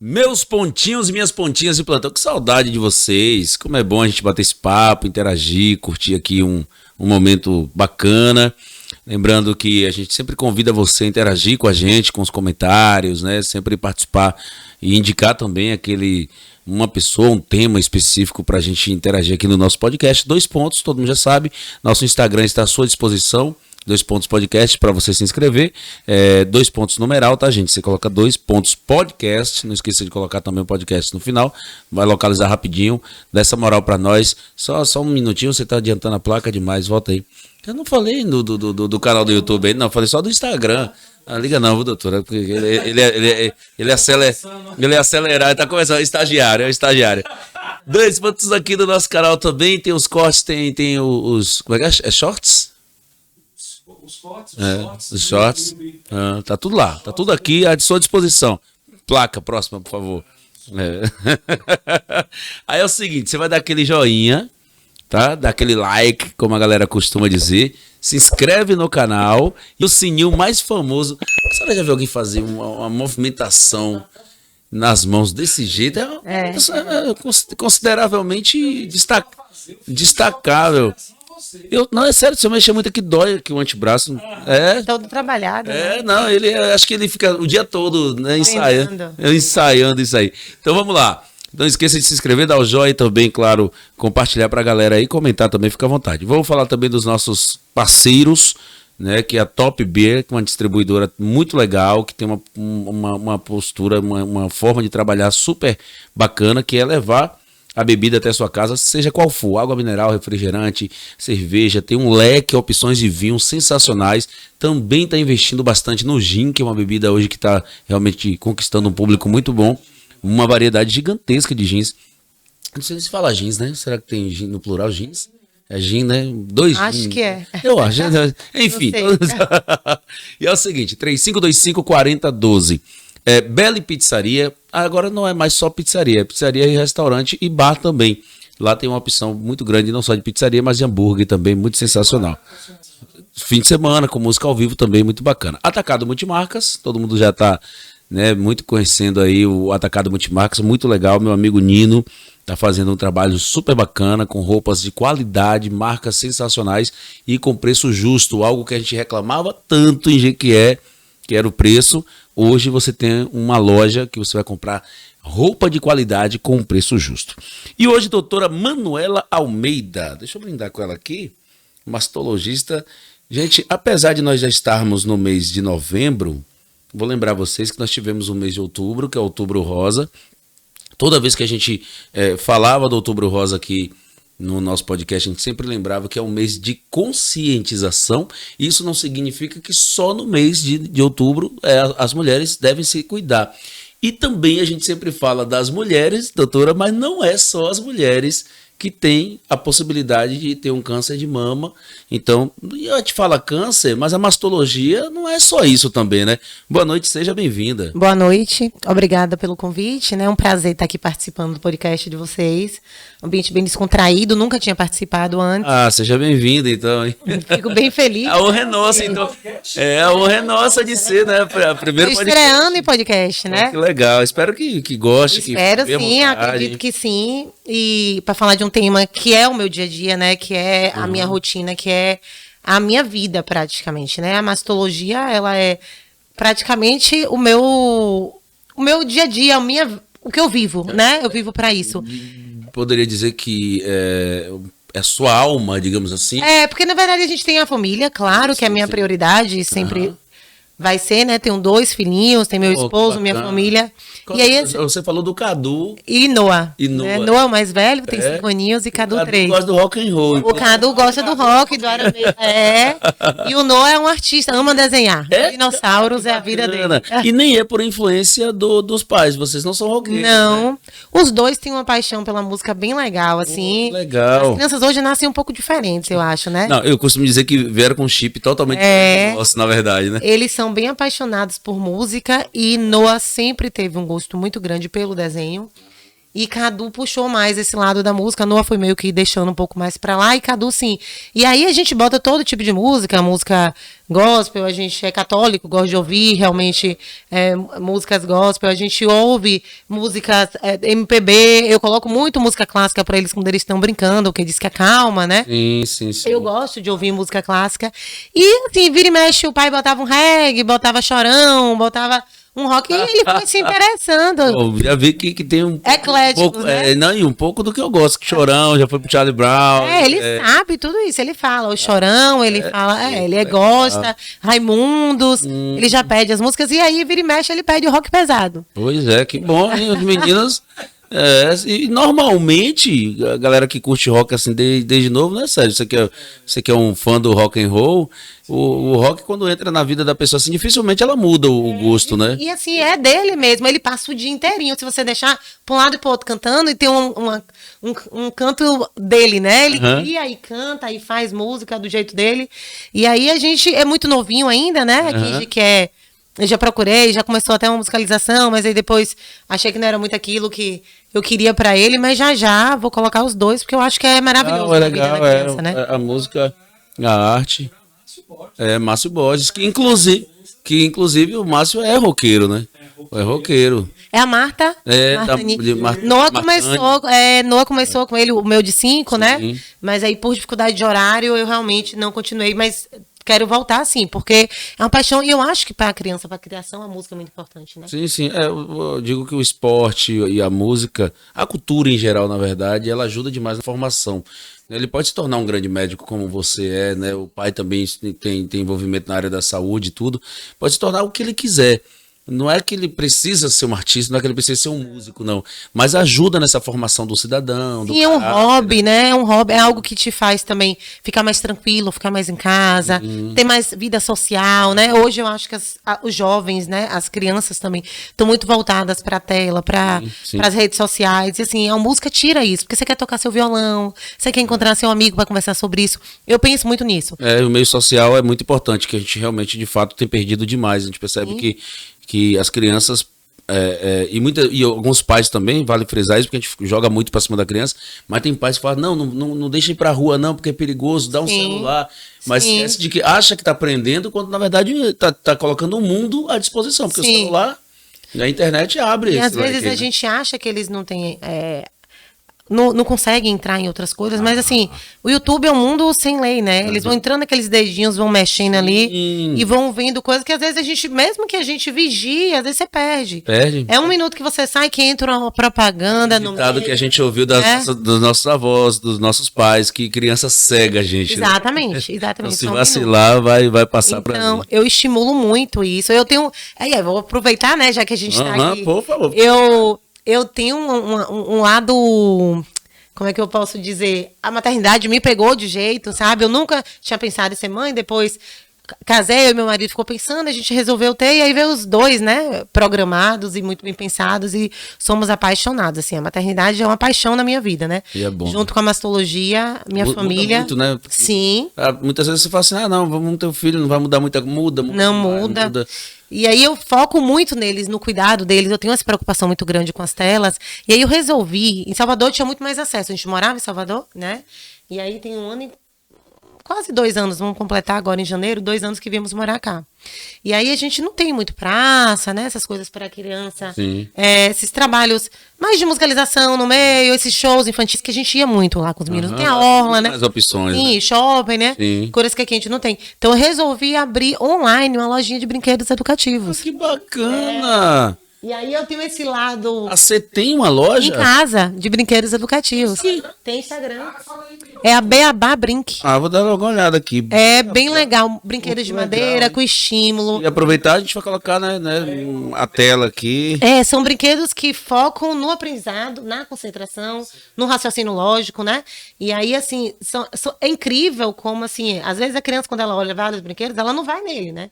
Meus pontinhos e minhas pontinhas de plantão, que saudade de vocês. Como é bom a gente bater esse papo, interagir, curtir aqui um momento bacana. Lembrando que a gente sempre convida você a interagir com a gente, com os comentários, né? Sempre participar e indicar também uma pessoa, um tema específico para a gente interagir aqui no nosso podcast. 2 pontos, todo mundo já sabe. Nosso Instagram está à sua disposição. 2 pontos podcast para você se inscrever. 2 pontos numeral, tá, gente? Você coloca 2 pontos podcast. Não esqueça de colocar também o podcast no final. Vai localizar rapidinho. Dá essa moral para nós. Só um minutinho, você tá adiantando a placa demais. Volta aí. Eu não falei do canal do YouTube aí, não. Falei só do Instagram. Não liga não, viu, doutora? Porque ele é acelerado, ele tá começando. É estagiário. 2 pontos aqui do nosso canal também. Tem os cortes, tem os... Como é que é? É shorts? Os shorts. Tá tudo lá. Tá tudo aqui à sua disposição. Placa, próxima, por favor. Aí é o seguinte, você vai dar aquele joinha, tá? Dá aquele like, como a galera costuma dizer. Se inscreve no canal e o sininho mais famoso. Você já viu alguém fazer uma movimentação nas mãos desse jeito? É consideravelmente destacável. Não, é sério, se eu mexer muito aqui, dói aqui o antebraço. Todo trabalhado. Não, acho que ele fica o dia todo, né, ensaiando isso aí. Então vamos lá. Não esqueça de se inscrever, dar o joinha também, claro, compartilhar pra galera aí, comentar também, fica à vontade. Vamos falar também dos nossos parceiros, né, que é a Top Beer, que é uma distribuidora muito legal, que tem uma postura, uma forma de trabalhar super bacana, que é levar a bebida até a sua casa, seja qual for, água mineral, refrigerante, cerveja, tem um leque de opções de vinhos sensacionais, também está investindo bastante no gin, que é uma bebida hoje que está realmente conquistando um público muito bom, uma variedade gigantesca de gins. Não sei se fala gins, né? Será que tem gin no plural, gins? É gin, né? 2 Acho gin. que é. Eu acho. Enfim. E é o seguinte, 3525-4012. Belly Pizzaria, agora não é mais só pizzaria, é pizzaria e restaurante e bar também. Lá tem uma opção muito grande, não só de pizzaria, mas de hambúrguer também, muito sensacional. Fim de semana, com música ao vivo também, muito bacana. Atacado Multimarcas, todo mundo já está, né, muito conhecendo aí o Atacado Multimarcas, muito legal. Meu amigo Nino está fazendo um trabalho super bacana, com roupas de qualidade, marcas sensacionais e com preço justo, algo que a gente reclamava tanto em Jequié, que era o preço. Hoje você tem uma loja que você vai comprar roupa de qualidade com preço justo. E hoje, doutora Manuela Almeida, deixa eu brindar com ela aqui, mastologista. Gente, apesar de nós já estarmos no mês de novembro, vou lembrar vocês que nós tivemos o mês de outubro, que é Outubro Rosa. Toda vez que a gente falava do Outubro Rosa aqui no nosso podcast, a gente sempre lembrava que é um mês de conscientização. Isso não significa que só no mês de outubro as mulheres devem se cuidar. E também a gente sempre fala das mulheres, doutora, mas não é só as mulheres que têm a possibilidade de ter um câncer de mama. Então, eu te falo câncer, mas a mastologia não é só isso também, né? Boa noite, seja bem-vinda. Boa noite, obrigada pelo convite, né? É um prazer estar aqui participando do podcast de vocês. Um ambiente bem descontraído, nunca tinha participado antes. Seja bem-vinda, então. Hein? Fico bem feliz. A honra é nossa, então. A honra é nossa de ser, né? Primeiro estreando em podcast, né? Que legal, espero que goste. Espero sim, acredito que sim. E para falar de um tema que é o meu dia a dia, né? Que é a minha rotina, que é a minha vida praticamente, né? A mastologia, ela é praticamente o meu dia a dia, o que eu vivo, né? Eu vivo para isso. Poderia dizer que é sua alma, digamos assim? Porque na verdade a gente tem a família, claro, que é a minha prioridade, sempre vai ser, né? Tenho 2 filhinhos, tem meu esposo, minha família. E aí, você falou do Cadu. E Noah. Né? Noah é o mais velho, tem 5 aninhos, e Cadu 3. O Cadu gosta do rock and roll. O Cadu gosta do rock, do R&B. E o Noah é um artista, ama desenhar. Dinossauros é a vida dele. E nem é por influência dos pais, vocês não são roqueiros. Não. Né? Os 2 têm uma paixão pela música bem legal, assim. Legal. As crianças hoje nascem um pouco diferentes, eu acho, né? Não, eu costumo dizer que vieram com um chip totalmente diferente do nosso, na verdade, né? Eles são bem apaixonados por música e Noah sempre teve um gosto muito grande pelo desenho. E Cadu puxou mais esse lado da música. Noah foi meio que deixando um pouco mais pra lá. E Cadu, sim. E aí a gente bota todo tipo de música. Música gospel, a gente é católico, gosta de ouvir realmente músicas gospel. A gente ouve músicas MPB. Eu coloco muito música clássica pra eles quando eles estão brincando, porque diz que acalma, né? Sim. Eu gosto de ouvir música clássica. E assim, vira e mexe, o pai botava um reggae, botava chorão, botava um rock e ele foi se interessando. Eu já vi que tem um eclético, pouco, né? Não, e um pouco do que eu gosto, que Chorão, já foi pro Charlie Brown. Ele sabe tudo isso, ele fala o Chorão, ele fala, ele gosta, Raimundos, ele já pede as músicas, e aí vira e mexe, ele pede o rock pesado. Pois é, que bom, hein? As meninas... e normalmente, a galera que curte rock assim desde novo, não é sério, você que é um fã do rock and roll, o rock quando entra na vida da pessoa assim, dificilmente ela muda o gosto, né? E assim, é dele mesmo, ele passa o dia inteirinho, se você deixar pra um lado e pro outro cantando, e tem um canto dele, né? Ele cria e canta e faz música do jeito dele, e aí a gente é muito novinho ainda, né? Eu já procurei, já começou até uma musicalização, mas aí depois achei que não era muito aquilo que eu queria pra ele, mas já vou colocar os dois, porque eu acho que é maravilhoso. É legal, criança, né? A música, a arte. Márcio Borges, que inclusive o Márcio é roqueiro, né? É roqueiro. É a Marta. Noah começou com ele, o meu de 5, né? Mas aí por dificuldade de horário eu realmente não continuei, mas quero voltar sim, porque é uma paixão, e eu acho que para a criança, para a criação, a música é muito importante, né? Sim. Eu digo que o esporte e a música, a cultura em geral, na verdade, ela ajuda demais na formação. Ele pode se tornar um grande médico como você é, né? O pai também tem envolvimento na área da saúde e tudo. Pode se tornar o que ele quiser. Não é que ele precisa ser um artista, não é que ele precisa ser um músico, não. Mas ajuda nessa formação do cidadão. E é um hobby, né? É um hobby, é algo que te faz também ficar mais tranquilo, ficar mais em casa, ter mais vida social, né? Hoje eu acho que os jovens, né? As crianças também estão muito voltadas para a tela, para as redes sociais. E assim, a música tira isso, porque você quer tocar seu violão, você quer encontrar seu amigo para conversar sobre isso. Eu penso muito nisso. O meio social é muito importante, que a gente realmente, de fato, tem perdido demais. A gente percebe que as crianças e alguns pais também, vale frisar isso, porque a gente joga muito pra cima da criança, mas tem pais que falam, não deixa ir pra rua não, porque é perigoso, dá um celular, mas esquece de que acha que tá aprendendo, quando na verdade tá colocando o mundo à disposição, porque o celular, a internet abre. E às vezes a gente acha que eles não têm... Não consegue entrar em outras coisas, mas assim, o YouTube é um mundo sem lei, né? Eles vão entrando naqueles dedinhos, vão mexendo ali e vão vendo coisas que às vezes a gente, mesmo que a gente vigie, às vezes você perde. É um minuto que você sai que entra uma propaganda no meio. Que a gente ouviu dos nossos avós, dos nossos pais, que criança cega a gente. Exatamente. Então, se vacilar, vai passar pra mim. Então, eu estimulo muito isso. Eu tenho... vou aproveitar, né, já que a gente tá aqui. Por favor. Eu tenho um lado, como é que eu posso dizer? A maternidade me pegou de jeito, sabe? Eu nunca tinha pensado em ser mãe, depois casei, eu e meu marido ficou pensando, a gente resolveu ter, e aí veio os dois, né? Programados e muito bem pensados, e somos apaixonados, assim. A maternidade é uma paixão na minha vida, né? E é bom. Junto com a mastologia, minha família. Muda muito, né? Sim. Muitas vezes você fala assim, vamos ter um filho, não vai mudar muita... Muda. E aí eu foco muito neles, no cuidado deles. Eu tenho essa preocupação muito grande com as telas. E aí eu resolvi... Em Salvador tinha muito mais acesso. A gente morava em Salvador, né? E aí tem quase 2 anos, vamos completar agora em janeiro, 2 anos que viemos morar cá. E aí a gente não tem muito praça, né? Essas coisas para criança. Esses trabalhos mais de musicalização no meio, esses shows infantis que a gente ia muito lá com os meninos. Não tem a orla, né? Mais opções. Sim, shopping, né? Coisas que aqui a gente não tem. Então eu resolvi abrir online uma lojinha de brinquedos educativos. Que bacana! E aí eu tenho esse lado... Você tem uma loja? Em casa, de brinquedos educativos. Tem Instagram. É a Beabá Brinque. Vou dar uma olhada aqui. É bem legal. Brinquedos de madeira, com estímulo. E aproveitar, a gente vai colocar a tela aqui. São brinquedos que focam no aprendizado, na concentração, no raciocínio lógico, né? E aí, assim, é incrível como, assim, às vezes a criança, quando ela olha vários brinquedos, ela não vai nele, né?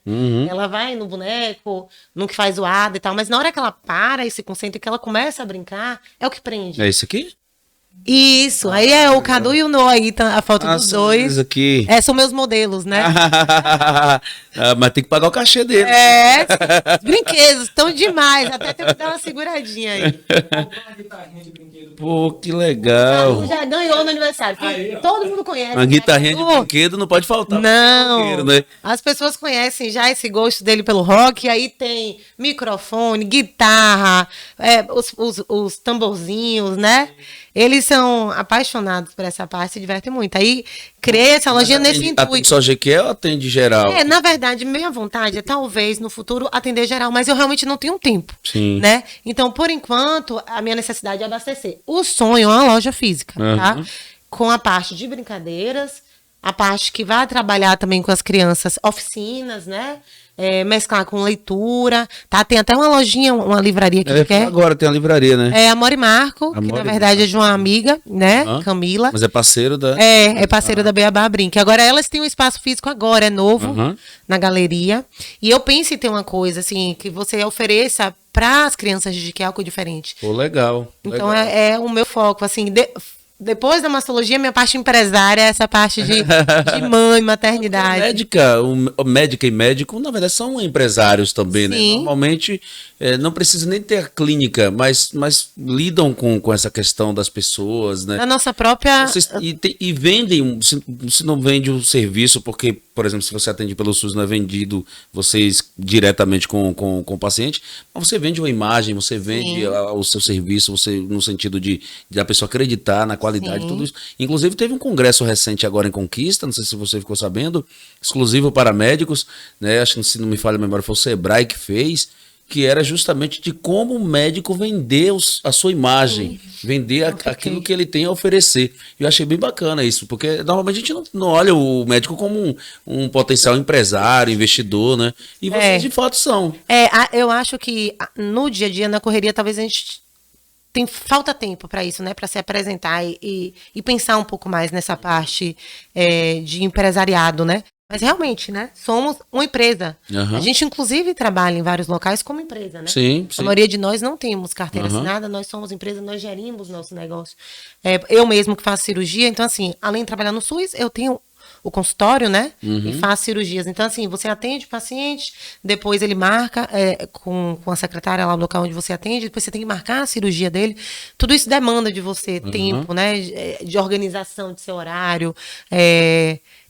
Ela vai no boneco, no que faz zoada e tal, mas na hora que ela para e se concentra e que ela começa a brincar, é o que prende. É isso aqui? Isso, aí é o Cadu e o Noah aí, tá, a foto dos dois. Aqui. São meus modelos, né? Mas tem que pagar o cachê dele. Os brinquedos estão demais, até tem que dar uma seguradinha aí. Pô, que legal. Já ganhou no aniversário. Todo mundo conhece. Uma guitarrinha de brinquedo não pode faltar. Não, né? As pessoas conhecem já esse gosto dele pelo rock, aí tem microfone, guitarra, os tamborzinhos, né? Eles são apaixonados por essa parte, se divertem muito. Aí criei essa lojinha nesse intuito. Atende só GQ ou atende geral? Na verdade, minha vontade é talvez no futuro atender geral, mas eu realmente não tenho tempo. Sim. Né? Então, por enquanto, a minha necessidade é abastecer. O sonho é uma loja física, tá? Com a parte de brincadeiras, a parte que vai trabalhar também com as crianças, oficinas, né? Mesclar com leitura, tá? Tem até uma lojinha, uma livraria que quer. Agora tem a livraria, né? É Amor e Marco, que na verdade é de uma amiga, né? Camila. Mas é parceiro da... É parceiro da Beabá Brinque. Agora elas têm um espaço físico agora, é novo, na galeria. E eu penso em ter uma coisa, assim, que você ofereça para as crianças de que é algo diferente. Pô, legal. Então é o meu foco, assim, depois da mastologia, minha parte empresária é essa parte de mãe, maternidade. Médica e médico, na verdade, são empresários também, né? Sim. Normalmente, não precisa nem ter a clínica, mas lidam com essa questão das pessoas, né? Da nossa própria... E vendem, se não vende o serviço, porque, por exemplo, se você atende pelo SUS, não é vendido vocês diretamente com o paciente, mas você vende uma imagem, você vende o seu serviço, você no sentido de a pessoa acreditar na qualidade de tudo isso. Inclusive, teve um congresso recente agora em Conquista, não sei se você ficou sabendo, exclusivo para médicos, né? Acho que, se não me falha a memória, foi o Sebrae que fez, que era justamente de como o médico vender a sua imagem, vender aquilo que ele tem a oferecer. Eu achei bem bacana isso, porque normalmente a gente não olha o médico como um potencial empresário, investidor, né? E vocês de fato são. Eu acho que no dia a dia, na correria, talvez a gente falta tempo para isso, né? Para se apresentar e pensar um pouco mais nessa parte de empresariado, né? Mas realmente, né? Somos uma empresa. A gente, inclusive, trabalha em vários locais como empresa, né? Sim. A maioria de nós não temos carteira assinada, nós somos empresa, nós gerimos nosso negócio. Eu mesmo que faço cirurgia, então, assim, além de trabalhar no SUS, eu tenho o consultório, né? E faço cirurgias. Então, assim, você atende o paciente, depois ele marca com a secretária lá no local onde você atende, depois você tem que marcar a cirurgia dele. Tudo isso demanda de você tempo, né? De organização de seu horário.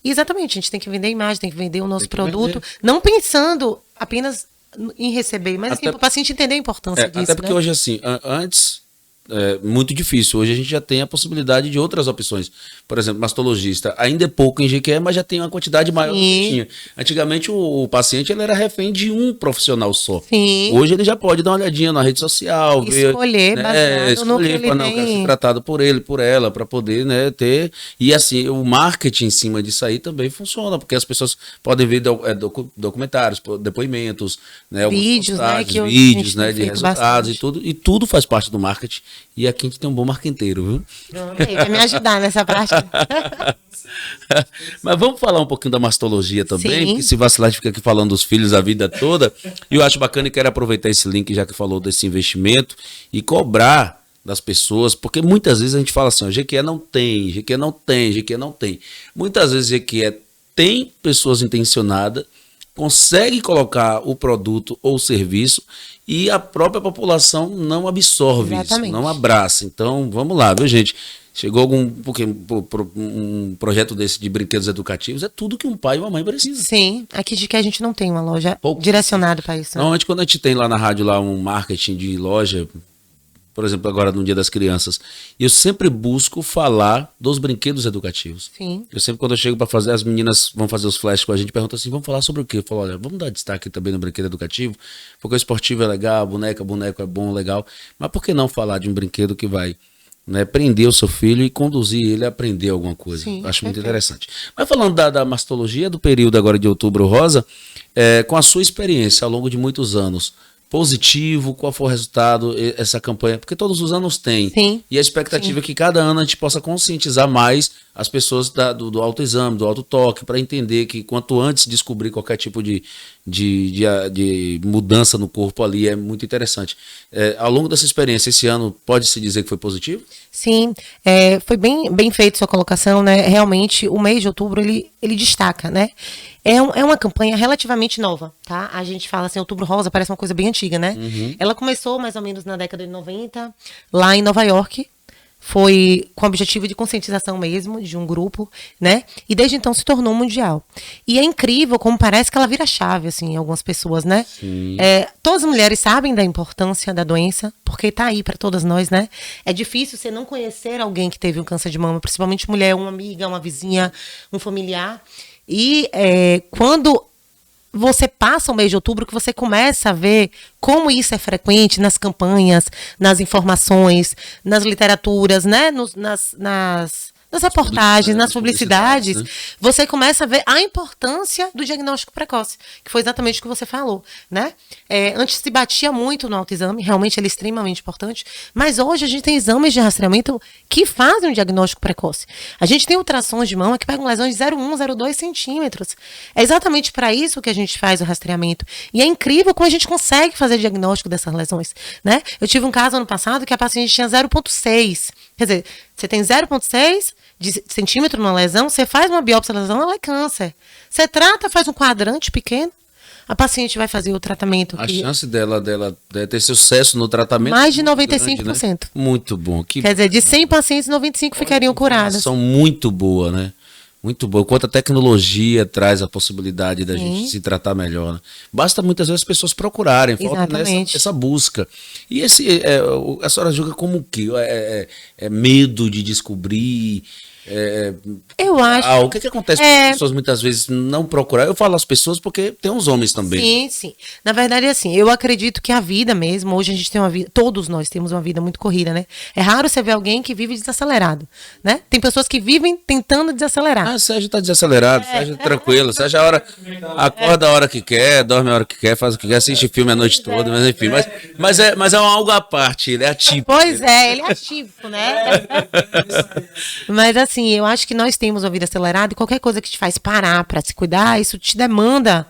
Exatamente, a gente tem que vender a imagem, tem que vender o nosso produto, não pensando apenas em receber, mas assim, para o paciente entender a importância disso. Até porque hoje, assim, antes... muito difícil. Hoje a gente já tem a possibilidade de outras opções. Por exemplo, mastologista. Ainda é pouco em GQE, mas já tem uma quantidade maior que tinha. Antigamente o paciente ele era refém de um profissional só. Sim. Hoje ele já pode dar uma olhadinha na rede social. Escolher, baseado no que ele para não ser tratado por ele, por ela, para poder, né, ter... E assim, o marketing em cima disso aí também funciona, porque as pessoas podem ver documentários, depoimentos, né, vídeos, vídeos, né, de resultados bastante. E tudo faz parte do marketing. E aqui a gente tem um bom marqueteiro, viu? Vai me ajudar nessa parte. Mas vamos falar um pouquinho da mastologia também, porque se vacilar a gente fica aqui falando dos filhos a vida toda. E eu acho bacana e quero aproveitar esse link, já que falou desse investimento, e cobrar das pessoas, porque muitas vezes a gente fala assim, ó, GQE não tem, GQE não tem, GQE não tem. Muitas vezes GQE tem pessoas intencionadas, consegue colocar o produto ou o serviço e a própria população não absorve isso, não abraça. Então, vamos lá, viu, gente? Chegou um projeto desse de brinquedos educativos, é tudo que um pai e uma mãe precisam. Sim, aqui de que a gente não tem uma loja direcionada para isso. Normalmente, quando a gente tem lá na rádio lá um marketing de loja, por exemplo, agora no Dia das Crianças, eu sempre busco falar dos brinquedos educativos. Sim. Eu sempre, quando eu chego para fazer, as meninas vão fazer os flashes com a gente, perguntam assim, vamos falar sobre o quê? Eu falo, olha, vamos dar destaque também no brinquedo educativo, porque o esportivo é legal, boneco é bom, legal, mas por que não falar de um brinquedo que vai, né, prender o seu filho e conduzir ele a aprender alguma coisa? Sim, acho muito interessante. Mas falando da mastologia, do período agora de Outubro Rosa, com a sua experiência ao longo de muitos anos, positivo, qual foi o resultado, essa campanha? Porque todos os anos tem. Sim. E a expectativa é que cada ano a gente possa conscientizar mais as pessoas do autoexame, do autotoque, para entender que quanto antes descobrir qualquer tipo de mudança no corpo ali é muito interessante. Ao longo dessa experiência, esse ano, pode-se dizer que foi positivo? Sim, foi bem feito sua colocação, né? Realmente, o mês de outubro, ele destaca, né? É uma campanha relativamente nova, tá? A gente fala assim, Outubro Rosa parece uma coisa bem antiga, né? Uhum. Ela começou mais ou menos na década de 90, lá em Nova York. Foi com o objetivo de conscientização mesmo, de um grupo, né? E desde então se tornou mundial. E é incrível como parece que ela vira chave, assim, em algumas pessoas, né? Todas as mulheres sabem da importância da doença, porque tá aí para todas nós, né? É difícil você não conhecer alguém que teve um câncer de mama, principalmente mulher, uma amiga, uma vizinha, um familiar. E quando você passa o mês de outubro que você começa a ver como isso é frequente nas campanhas, nas informações, nas literaturas, né? Nas reportagens, nas publicidades, né? Você começa a ver a importância do diagnóstico precoce, que foi exatamente o que você falou, né? Antes se batia muito no autoexame, realmente ele é extremamente importante, mas hoje a gente tem exames de rastreamento que fazem um diagnóstico precoce. A gente tem ultrassons de mama que pegam lesões de 0,1, 0,2 centímetros. É exatamente para isso que a gente faz o rastreamento. E é incrível como a gente consegue fazer diagnóstico dessas lesões, né? Eu tive um caso ano passado que a paciente tinha 0,6. Quer dizer, você tem 0,6 de centímetro numa lesão, você faz uma biópsia da lesão, ela é câncer. Você trata, faz um quadrante pequeno, a paciente vai fazer o tratamento. A chance dela ter sucesso no tratamento... Mais de 95%. Grande, né? Muito bom. Quer dizer, de 100 pacientes, 95 ficariam curadas. São muito boa, né? Muito boa. Quanto a tecnologia traz a possibilidade da gente se tratar melhor. Né? Basta muitas vezes as pessoas procurarem, falta essa busca. E a senhora julga como o quê? Medo de descobrir... eu acho. O que acontece com as pessoas muitas vezes não procurar? Eu falo as pessoas porque tem uns homens também. Sim, sim. Na verdade, assim, eu acredito que a vida mesmo, hoje a gente tem uma vida, todos nós temos uma vida muito corrida, né? É raro você ver alguém que vive desacelerado, né? Tem pessoas que vivem tentando desacelerar. Sérgio tá desacelerado, Sérgio tranquilo, Sérgio acorda a hora que quer, dorme a hora que quer, faz o que quer, assiste filme a noite toda, mas enfim. Mas é algo à parte, ele é ativo. Pois ele é ativo, né? Mas assim, eu acho que nós temos uma vida acelerada e qualquer coisa que te faz parar para se cuidar, isso te demanda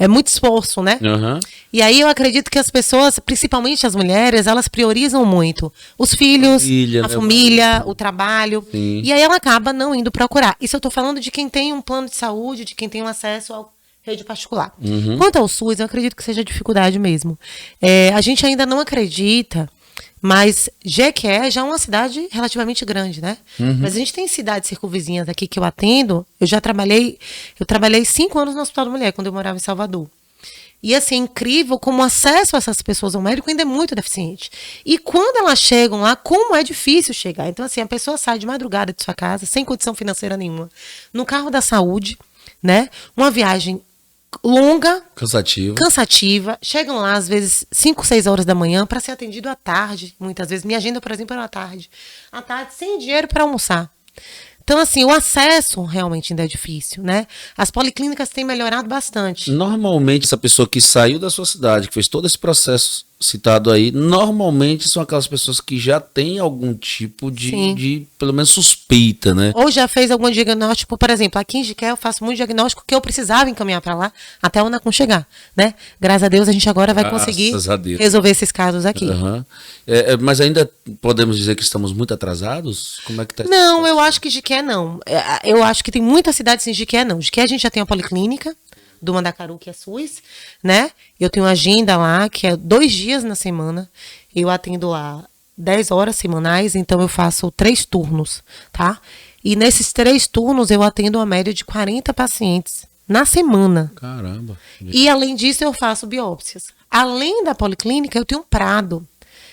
muito esforço, né? Uhum. E aí eu acredito que as pessoas, principalmente as mulheres, elas priorizam muito os filhos, a família, o trabalho. Sim. E aí ela acaba não indo procurar. Isso eu tô falando de quem tem um plano de saúde, de quem tem um acesso à rede particular. Uhum. Quanto ao SUS, eu acredito que seja dificuldade mesmo. A gente ainda não acredita. Mas Jequié já é uma cidade relativamente grande, né? Uhum. Mas a gente tem cidades circunvizinhas aqui que eu atendo. Eu trabalhei 5 anos no Hospital da Mulher, quando eu morava em Salvador. E assim, é incrível como o acesso a essas pessoas ao médico ainda é muito deficiente. E quando elas chegam lá, como é difícil chegar. Então, assim, a pessoa sai de madrugada de sua casa, sem condição financeira nenhuma, no carro da saúde, né? Uma viagem longa, cansativa, chegam lá às vezes 5, 6 horas da manhã para ser atendido à tarde, muitas vezes. Minha agenda, por exemplo, era à tarde, sem dinheiro para almoçar. Então, assim, o acesso realmente ainda é difícil, né? As policlínicas têm melhorado bastante. Normalmente, essa pessoa que saiu da sua cidade, que fez todo esse processo citado aí, normalmente são aquelas pessoas que já têm algum tipo de pelo menos, suspeita, né? Ou já fez algum diagnóstico, por exemplo, aqui em Jequié eu faço muito diagnóstico que eu precisava encaminhar para lá até o NACOM chegar, né? Graças a Deus a gente agora vai conseguir resolver esses casos aqui. Uhum. Mas ainda podemos dizer que estamos muito atrasados? Como é que tá? Não, eu acho que Jequié não. Eu acho que tem muitas cidades em Jequié não. Jequié a gente já tem a policlínica do Mandacaru, que é SUS, né? Eu tenho uma agenda lá, que é 2 dias na semana. Eu atendo lá 10 horas semanais, então eu faço 3 turnos, tá? E nesses 3 turnos eu atendo uma média de 40 pacientes na semana. Caramba. E além disso eu faço biópsias. Além da policlínica, eu tenho um prado,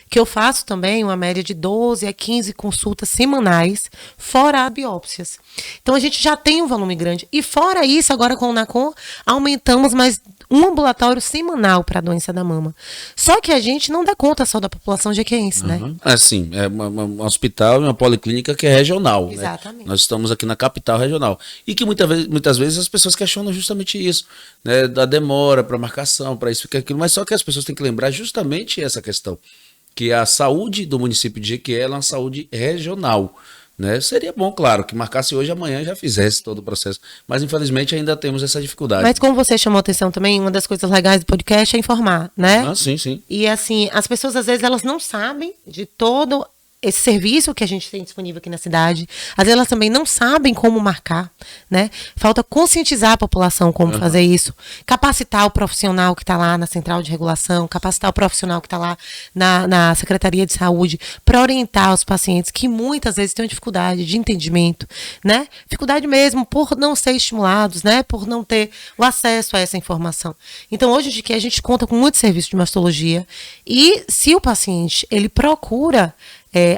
que eu faço também uma média de 12 a 15 consultas semanais, fora biópsias. Então, a gente já tem um volume grande. E fora isso, agora com o NACOM, aumentamos mais um ambulatório semanal para a doença da mama. Só que a gente não dá conta só da população jequiense, né? Assim, é um hospital e uma policlínica que é regional. Exatamente. Né? Nós estamos aqui na capital regional. E que muitas vezes as pessoas questionam justamente isso, né? Da demora para marcação, para isso e aquilo. Mas só que as pessoas têm que lembrar justamente essa questão, que a saúde do município de Jequié é uma saúde regional, né? Seria bom, claro, que marcasse hoje, amanhã já fizesse todo o processo. Mas, infelizmente, ainda temos essa dificuldade. Mas como você chamou atenção também, uma das coisas legais do podcast é informar, né? Ah, sim, sim. E assim, as pessoas às vezes elas não sabem de todo esse serviço que a gente tem disponível aqui na cidade. Às vezes elas também não sabem como marcar, né? Falta conscientizar a população como fazer isso. Capacitar o profissional que está lá na central de regulação, capacitar o profissional que está lá na Secretaria de Saúde para orientar os pacientes que muitas vezes têm dificuldade de entendimento, né? Dificuldade mesmo por não ser estimulados, né? Por não ter o acesso a essa informação. Então, hoje de que a gente conta com muito serviço de mastologia e se o paciente, ele procura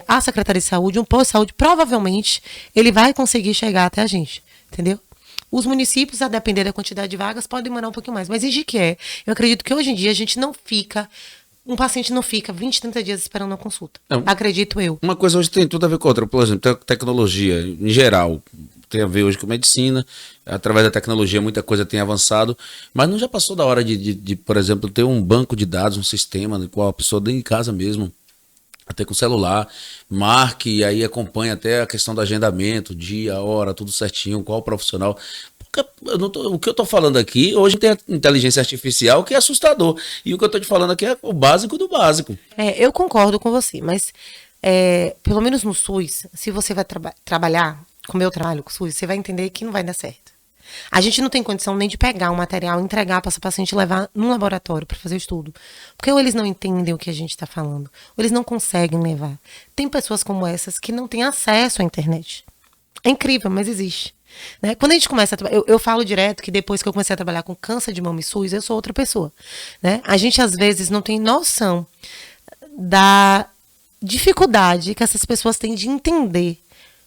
a Secretaria de Saúde, um posto de saúde, provavelmente ele vai conseguir chegar até a gente, entendeu? Os municípios, a depender da quantidade de vagas, podem demorar um pouquinho mais. Mas em que eu acredito que hoje em dia a gente não fica, um paciente não fica 20, 30 dias esperando uma consulta. Acredito eu. Uma coisa hoje tem tudo a ver com outra. Por exemplo, tecnologia, em geral, tem a ver hoje com medicina. Através da tecnologia, muita coisa tem avançado. Mas não já passou da hora de, por exemplo, ter um banco de dados, um sistema no qual a pessoa dentro de casa mesmo, até com o celular, marque e aí acompanha até a questão do agendamento, dia, hora, tudo certinho, qual profissional. Porque o que eu estou falando aqui, hoje tem a inteligência artificial que é assustador. E o que eu estou te falando aqui é o básico do básico. Eu concordo com você, mas pelo menos no SUS, se você vai trabalhar, como eu trabalho com o SUS, você vai entender que não vai dar certo. A gente não tem condição nem de pegar um material, entregar para essa paciente e levar num laboratório para fazer o estudo. Porque ou eles não entendem o que a gente está falando, ou eles não conseguem levar. Tem pessoas como essas que não têm acesso à internet. É incrível, mas existe. Né? Quando a gente começa a trabalhar, eu falo direto que depois que eu comecei a trabalhar com câncer de mama e SUS, eu sou outra pessoa. Né? A gente às vezes não tem noção da dificuldade que essas pessoas têm de entender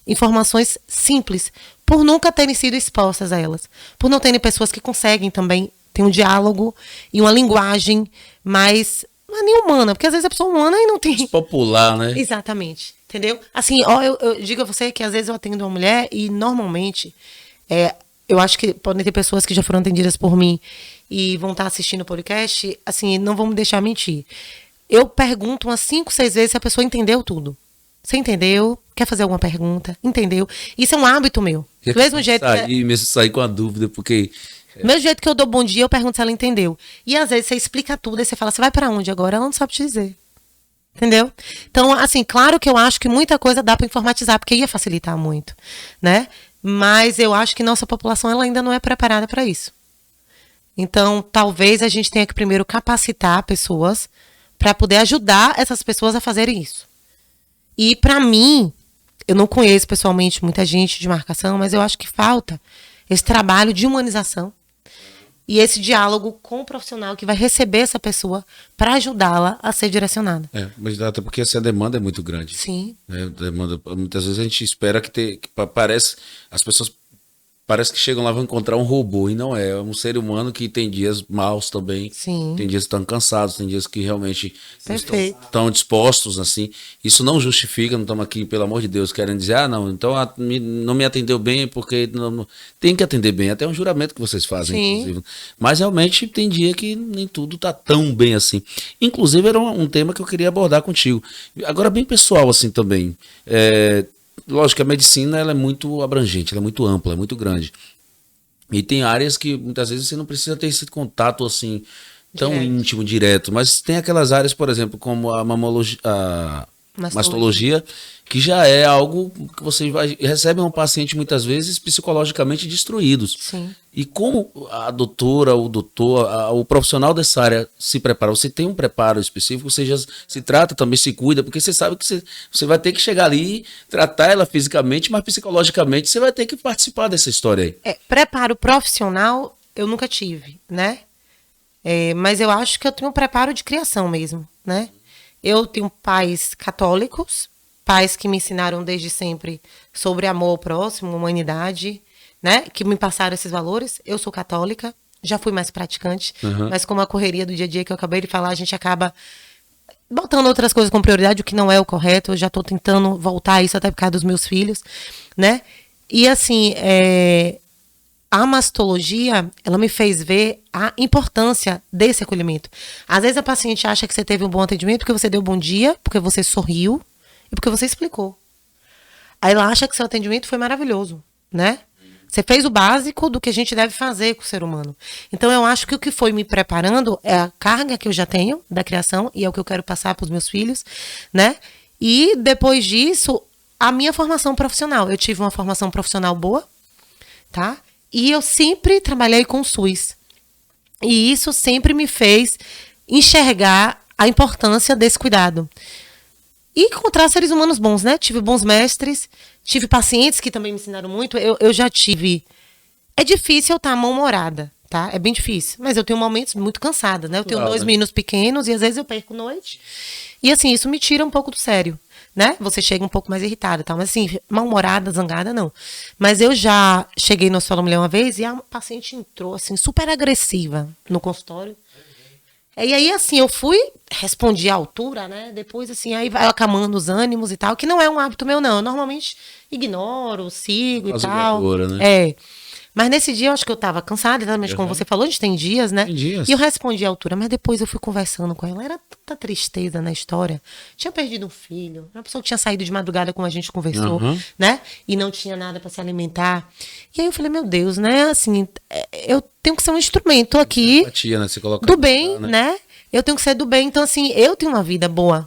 informações simples, por nunca terem sido expostas a elas, por não terem pessoas que conseguem também ter um diálogo e uma linguagem mais, não é nem humana, porque às vezes a pessoa é humana e não tem... Popular, né? Exatamente, entendeu? Assim, eu digo a você que às vezes eu atendo uma mulher e normalmente, eu acho que podem ter pessoas que já foram atendidas por mim e vão estar assistindo o podcast, assim, não vão me deixar mentir. Eu pergunto umas 5, 6 vezes se a pessoa entendeu tudo. Você entendeu? Quer fazer alguma pergunta? Entendeu? Isso é um hábito meu. Do mesmo jeito mesmo sair com a dúvida, porque... Do mesmo jeito que eu dou bom dia, eu pergunto se ela entendeu. E às vezes você explica tudo, aí você fala, você vai pra onde agora? Ela não sabe te dizer. Entendeu? Então, assim, claro que eu acho que muita coisa dá pra informatizar, porque ia facilitar muito, né? Mas eu acho que nossa população ela ainda não é preparada para isso. Então, talvez a gente tenha que primeiro capacitar pessoas para poder ajudar essas pessoas a fazerem isso. E para mim, eu não conheço pessoalmente muita gente de marcação, mas eu acho que falta esse trabalho de humanização e esse diálogo com o profissional que vai receber essa pessoa para ajudá-la a ser direcionada. Mas até porque essa demanda é muito grande. Sim. Demanda, muitas vezes a gente espera que parece, as pessoas parece que chegam lá e vão encontrar um robô, e não é um ser humano que tem dias maus também. Sim. Tem dias que estão cansados, tem dias que realmente estão dispostos, assim. Isso não justifica, não estamos aqui, pelo amor de Deus, querendo dizer, não, então não me atendeu bem, porque não, tem que atender bem, até um juramento que vocês fazem, Sim. inclusive. Mas realmente tem dia que nem tudo está tão bem assim. Inclusive era um tema que eu queria abordar contigo. Agora bem pessoal assim também, lógico que a medicina ela é muito abrangente, ela é muito ampla, é muito grande. E tem áreas que muitas vezes você não precisa ter esse contato assim tão íntimo, direto. Mas tem aquelas áreas, por exemplo, como a mastologia, que já é algo que você recebe um paciente muitas vezes psicologicamente destruídos. Sim. E como a doutora, o doutor, o profissional dessa área se prepara? Você tem um preparo específico, você já se trata, também se cuida, porque você sabe que você vai ter que chegar ali, tratar ela fisicamente, mas psicologicamente você vai ter que participar dessa história aí. Preparo profissional eu nunca tive, né? Mas eu acho que eu tenho um preparo de criação mesmo, né? Eu tenho pais católicos, pais que me ensinaram desde sempre sobre amor ao próximo, humanidade, né? Que me passaram esses valores. Eu sou católica, já fui mais praticante, mas como a correria do dia a dia que eu acabei de falar, a gente acaba botando outras coisas com prioridade, o que não é o correto. Eu já estou tentando voltar a isso até por causa dos meus filhos, né? E assim, a mastologia, ela me fez ver a importância desse acolhimento. Às vezes a paciente acha que você teve um bom atendimento porque você deu bom dia, porque você sorriu e porque você explicou. Aí ela acha que seu atendimento foi maravilhoso, né? Você fez o básico do que a gente deve fazer com o ser humano. Então, eu acho que o que foi me preparando é a carga que eu já tenho da criação e é o que eu quero passar para os meus filhos, né? E, depois disso, a minha formação profissional. Eu tive uma formação profissional boa, tá? E eu sempre trabalhei com o SUS. E isso sempre me fez enxergar a importância desse cuidado. E encontrar seres humanos bons, né? Tive bons mestres, tive pacientes que também me ensinaram muito. Eu já tive... É difícil eu estar mal-humorada, tá? É bem difícil. Mas eu tenho momentos muito cansada, né? Eu tenho 2 meninos pequenos e às vezes eu perco noite. E assim, isso me tira um pouco do sério, né? Você chega um pouco mais irritada, tá? Mas assim, mal-humorada, zangada, não. Mas eu já cheguei no Hospital da Mulher uma vez e a paciente entrou, assim, super agressiva no consultório. E aí, assim, eu fui, respondi à altura, né? Depois, assim, aí vai acalmando os ânimos e tal, que não é um hábito meu, não. Eu normalmente ignoro, sigo e tal. Né? Mas nesse dia eu acho que eu tava cansada, exatamente como você falou, a gente tem dias, né? E eu respondi à altura, mas depois eu fui conversando com ela. Era tanta tristeza na história. Tinha perdido um filho, uma pessoa que tinha saído de madrugada, como a gente conversou, né? E não tinha nada para se alimentar. E aí eu falei, meu Deus, né? Assim, eu tenho que ser um instrumento aqui empatia, né? Se do bem, né? Eu tenho que ser do bem. Então, assim, eu tenho uma vida boa.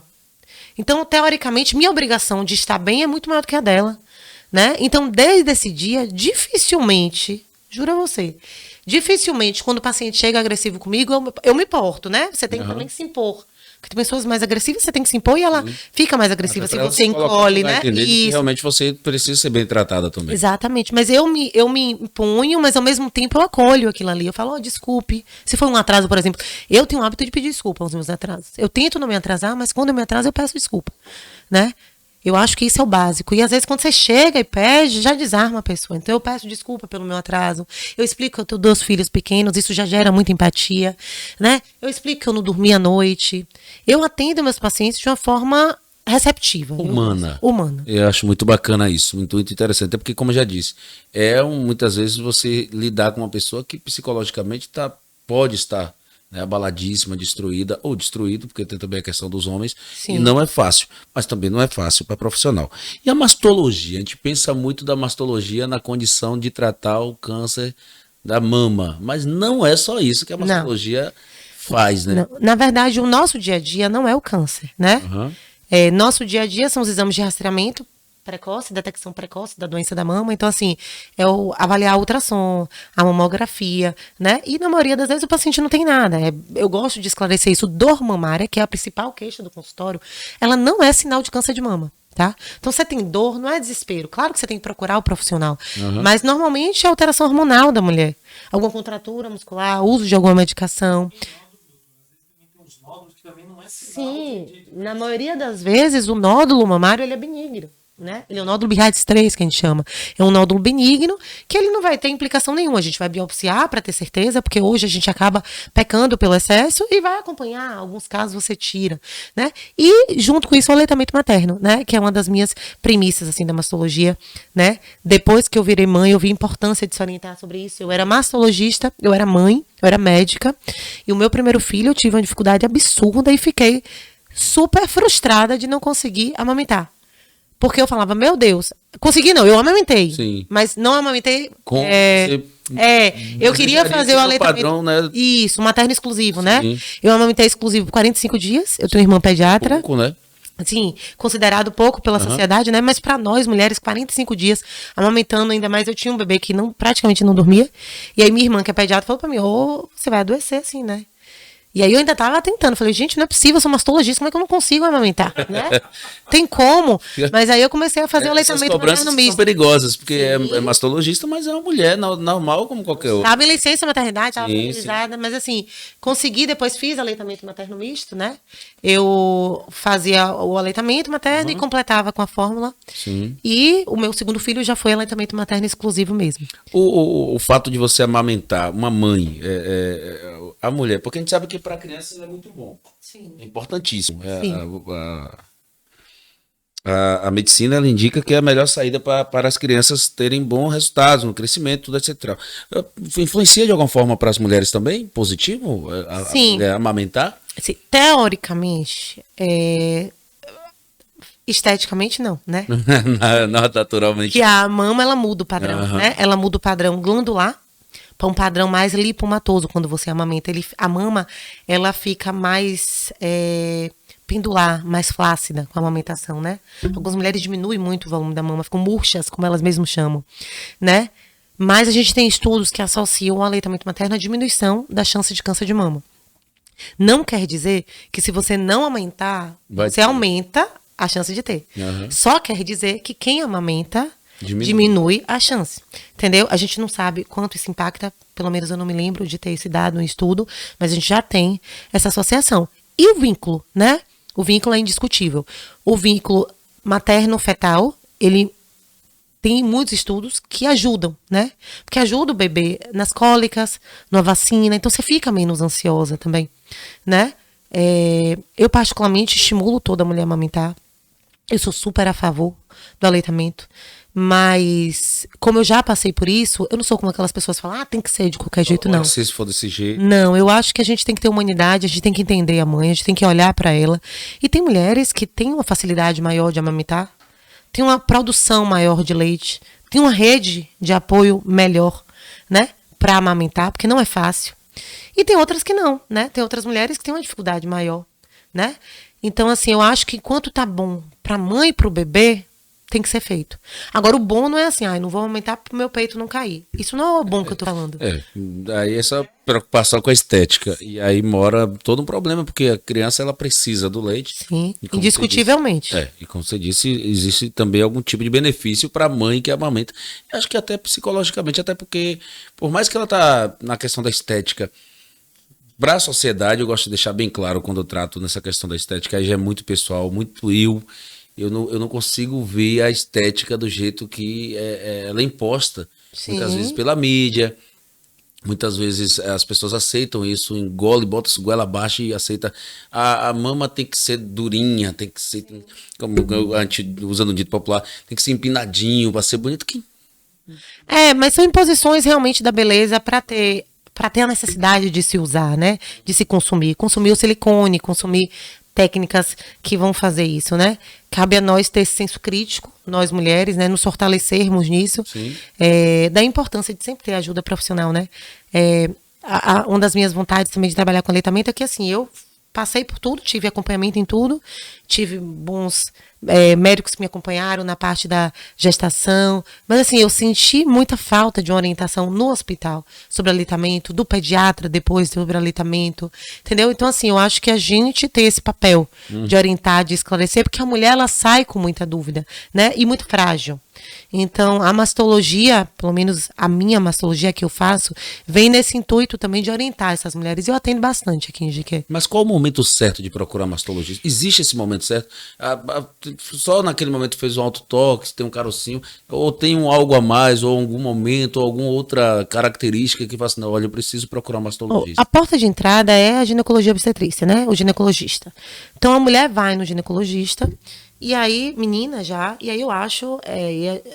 Então, teoricamente, minha obrigação de estar bem é muito maior do que a dela. Né? Então, desde esse dia, dificilmente, juro a você, dificilmente, quando o paciente chega agressivo comigo, eu me porto, né? Você tem também que se impor. Porque tem pessoas mais agressivas, você tem que se impor e ela fica mais agressiva. Se você encolhe, né? E realmente você precisa ser bem tratada também. Exatamente. Mas eu me imponho, mas ao mesmo tempo eu acolho aquilo ali. Eu falo, desculpe. Se foi um atraso, por exemplo, eu tenho o hábito de pedir desculpa aos meus atrasos. Eu tento não me atrasar, mas quando eu me atraso, eu peço desculpa, né? Eu acho que isso é o básico. E às vezes quando você chega e pede, já desarma a pessoa. Então eu peço desculpa pelo meu atraso. Eu explico que eu tenho 2 filhos pequenos, isso já gera muita empatia, né? Eu explico que eu não dormi à noite. Eu atendo meus pacientes de uma forma receptiva. Humana. Humana. Eu acho muito bacana isso, muito interessante. Até porque, como eu já disse, muitas vezes você lidar com uma pessoa que psicologicamente pode estar, né, abaladíssima, destruída ou destruído, porque tem também a questão dos homens. Sim. E não é fácil, mas também não é fácil para profissional. E a mastologia? A gente pensa muito da mastologia na condição de tratar o câncer da mama, mas não é só isso que a mastologia faz, né? Não. Na verdade, o nosso dia a dia não é o câncer, né? Nosso dia a dia são os exames de rastreamento precoce, detecção precoce da doença da mama. Então, assim, avaliar a ultrassom, a mamografia, né? E na maioria das vezes o paciente não tem nada. Eu gosto de esclarecer isso. Dor mamária, que é a principal queixa do consultório, ela não é sinal de câncer de mama, tá? Então, você tem dor, não é desespero. Claro que você tem que procurar o profissional, mas normalmente é alteração hormonal da mulher. Alguma contratura muscular, uso de alguma medicação. Sim, na maioria das vezes o nódulo mamário ele é benigno. Né? Ele é um nódulo Bihades 3, que a gente chama. É um nódulo benigno, que ele não vai ter implicação nenhuma. A gente vai biopsiar para ter certeza, porque hoje a gente acaba pecando pelo excesso e vai acompanhar. Alguns casos você tira, né? E junto com isso o aleitamento materno, né? Que é uma das minhas premissas assim da mastologia, né? Depois que eu virei mãe, eu vi a importância de se orientar sobre isso. Eu era mastologista, eu era mãe, eu era médica, e o meu primeiro filho eu tive uma dificuldade absurda e fiquei super frustrada de não conseguir amamentar. Porque eu falava, meu Deus, consegui não, eu amamentei. Sim. Mas não amamentei. Eu queria fazer o aleitamento. Padrão, né? Isso, materno exclusivo, Sim. Né? Eu amamentei exclusivo por 45 dias. Eu tenho uma irmã pediatra. Pouco, né? Sim, considerado pouco pela sociedade, né? Mas para nós, mulheres, 45 dias amamentando, ainda mais eu tinha um bebê que praticamente não dormia. E aí minha irmã, que é pediatra, falou para mim, você vai adoecer assim, né? E aí eu ainda tava tentando, falei, gente, não é possível, eu sou mastologista, como é que eu não consigo amamentar, né? Tem como, mas aí eu comecei a fazer o aleitamento materno misto. São perigosas, porque é mastologista, mas é uma mulher normal como qualquer outra. Estava em licença maternidade, estava fertilizada, mas assim, consegui, depois fiz aleitamento materno misto, né? Eu fazia o aleitamento materno e completava com a fórmula. Sim. E o meu segundo filho já foi aleitamento materno exclusivo mesmo. O fato de você amamentar uma mãe, a mulher, porque a gente sabe que para crianças é muito bom. Sim. É importantíssimo. A medicina ela indica que é a melhor saída para as crianças terem bons resultados no crescimento, tudo, etc. Influencia de alguma forma para as mulheres também? Positivo? Sim. Amamentar? Assim, teoricamente, Esteticamente, não, né? Não, naturalmente. Que a mama, ela muda o padrão, né? Ela muda o padrão glandular para um padrão mais lipomatoso quando você amamenta. A mama, ela fica mais pendular, mais flácida com a amamentação, né? Algumas mulheres diminuem muito o volume da mama, ficam murchas, como elas mesmas chamam, né? Mas a gente tem estudos que associam o aleitamento materno à diminuição da chance de câncer de mama. Não quer dizer que se você não amamentar, você aumenta a chance de ter. Só quer dizer que quem amamenta diminui a chance. Entendeu? A gente não sabe quanto isso impacta, pelo menos eu não me lembro de ter esse dado no estudo, mas a gente já tem essa associação. E o vínculo, né? O vínculo é indiscutível. O vínculo materno-fetal, ele tem muitos estudos que ajudam, né? Porque ajuda o bebê nas cólicas, na vacina, então você fica menos ansiosa também, né? Eu particularmente estimulo toda mulher a amamentar. Eu sou super a favor do aleitamento, mas como eu já passei por isso, eu não sou como aquelas pessoas que falam, tem que ser de qualquer jeito, não. Se for desse jeito. Não, eu acho que a gente tem que ter humanidade, a gente tem que entender a mãe, a gente tem que olhar para ela. E tem mulheres que têm uma facilidade maior de amamentar, tem uma produção maior de leite, tem uma rede de apoio melhor, né, para amamentar, porque não é fácil. E tem outras que não, né? Tem outras mulheres que têm uma dificuldade maior, né? Então, assim, eu acho que enquanto tá bom pra mãe e pro bebê, tem que ser feito. Agora, o bom não é assim, não vou aumentar pro meu peito não cair. Isso não é o bom que eu tô falando. Aí essa preocupação com a estética. E aí mora todo um problema, porque a criança, ela precisa do leite. Sim, indiscutivelmente. E como você disse, existe também algum tipo de benefício para a mãe que amamenta. Eu acho que até psicologicamente, até porque, por mais que ela tá na questão da estética, para a sociedade, eu gosto de deixar bem claro quando eu trato nessa questão da estética, aí já é muito pessoal, muito eu não consigo ver a estética do jeito que ela é imposta. Sim. Muitas vezes pela mídia, muitas vezes as pessoas aceitam isso, engole, bota a goela abaixo e aceita. A mama tem que ser durinha, tem que ser, como a gente usando o dito popular, tem que ser empinadinho para ser bonito. Mas são imposições realmente da beleza para ter a necessidade de se usar, né? De se consumir. Consumir o silicone, consumir técnicas que vão fazer isso, né? Cabe a nós ter esse senso crítico, nós mulheres, né? Nos fortalecermos nisso. Da importância de sempre ter ajuda profissional, né? Uma das minhas vontades também de trabalhar com aleitamento é que, assim, eu passei por tudo, tive acompanhamento em tudo, tive bons médicos que me acompanharam na parte da gestação, mas assim, eu senti muita falta de uma orientação no hospital sobre aleitamento, do pediatra depois sobre aleitamento, entendeu? Então assim, eu acho que a gente tem esse papel de orientar, de esclarecer, porque a mulher, ela sai com muita dúvida, né? E muito frágil. Então, a mastologia, pelo menos a minha mastologia que eu faço, vem nesse intuito também de orientar essas mulheres. E eu atendo bastante aqui em Jiqué. Mas qual o momento certo de procurar mastologista? Existe esse momento certo? Só naquele momento fez um autotoque, tem um carocinho, ou tem algo a mais, ou algum momento, ou alguma outra característica que fala assim, não, olha, eu preciso procurar um mastologista. A porta de entrada é a ginecologia obstetrícia, né? O ginecologista. Então, a mulher vai no ginecologista. E aí, menina já, e aí eu acho,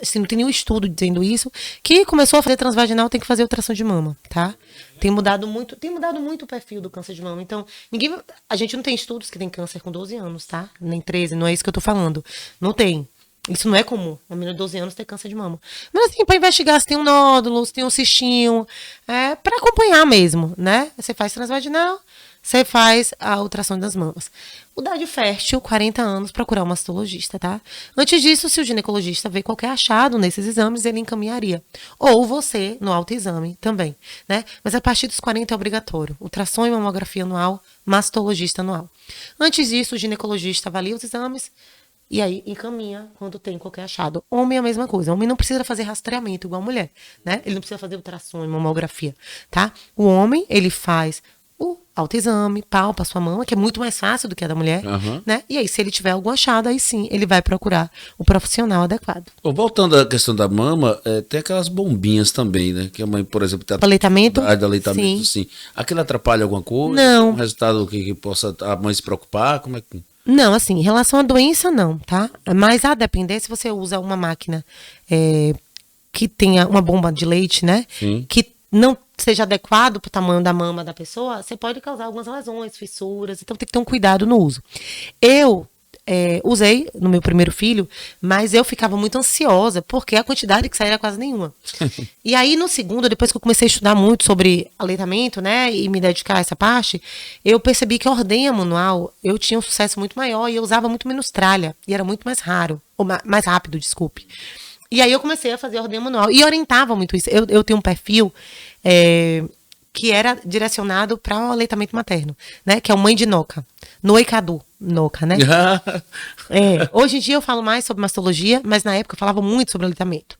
assim, não tem nenhum estudo dizendo isso, que começou a fazer transvaginal tem que fazer ultrassom de mama, tá? Tem mudado muito o perfil do câncer de mama. Então, a gente não tem estudos que tem câncer com 12 anos, tá? Nem 13, não é isso que eu tô falando. Não tem. Isso não é comum, uma menina de 12 anos ter câncer de mama. Mas assim, para investigar se tem um nódulo, se tem um cistinho, para acompanhar mesmo, né? Você faz transvaginal, você faz a ultrassom das mamas. Idade fértil, 40 anos, procurar um mastologista, tá? Antes disso, se o ginecologista vê qualquer achado nesses exames, ele encaminharia. Ou você, no autoexame também, né? Mas a partir dos 40 é obrigatório. Ultrassom e mamografia anual, mastologista anual. Antes disso, o ginecologista avalia os exames e aí encaminha quando tem qualquer achado. Homem é a mesma coisa. Homem não precisa fazer rastreamento igual a mulher, né? Ele não precisa fazer ultrassom e mamografia, tá? O homem, ele faz o autoexame, palpa a sua mama, que é muito mais fácil do que a da mulher, né? E aí, se ele tiver algum achado, aí sim, ele vai procurar o profissional adequado. Voltando à questão da mama, tem aquelas bombinhas também, né? Que a mãe, por exemplo, tem aleitamento? Aleitamento, sim. Aquilo atrapalha alguma coisa? Não. Um resultado que possa a mãe se preocupar? Como é que... Não, assim, em relação à doença, não, tá? Mas a depender, se você usa uma máquina que tenha uma bomba de leite, né? Sim. Que não seja adequado para o tamanho da mama da pessoa, você pode causar algumas lesões, fissuras, então tem que ter um cuidado no uso. usei no meu primeiro filho, mas eu ficava muito ansiosa, porque a quantidade que saía era quase nenhuma. E aí, no segundo, depois que eu comecei a estudar muito sobre aleitamento, né, e me dedicar a essa parte, eu percebi que a ordenha manual, eu tinha um sucesso muito maior e eu usava muito menos tralha, e era muito mais raro, ou mais rápido, desculpe. E aí eu comecei a fazer a ordenha manual, e orientava muito isso. Eu tenho um perfil que era direcionado para o aleitamento materno, né, que é o Mãe de Noca, Noicadu. Noca, né? Hoje em dia eu falo mais sobre mastologia, mas na época eu falava muito sobre aleitamento.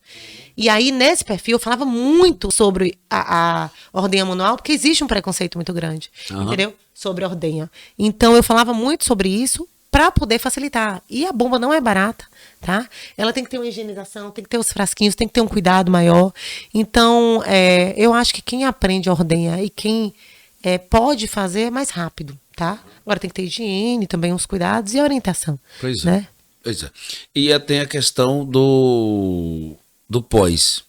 E aí, nesse perfil, eu falava muito sobre a ordenha manual, porque existe um preconceito muito grande, entendeu? Sobre a ordenha. Então, eu falava muito sobre isso para poder facilitar. E a bomba não é barata, tá? Ela tem que ter uma higienização, tem que ter os frasquinhos, tem que ter um cuidado maior. Então, eu acho que quem aprende a ordenha e quem pode fazer é mais rápido, tá? Agora tem que ter higiene, também uns cuidados e orientação. Pois é. Né? Pois é. E tem a questão do pós.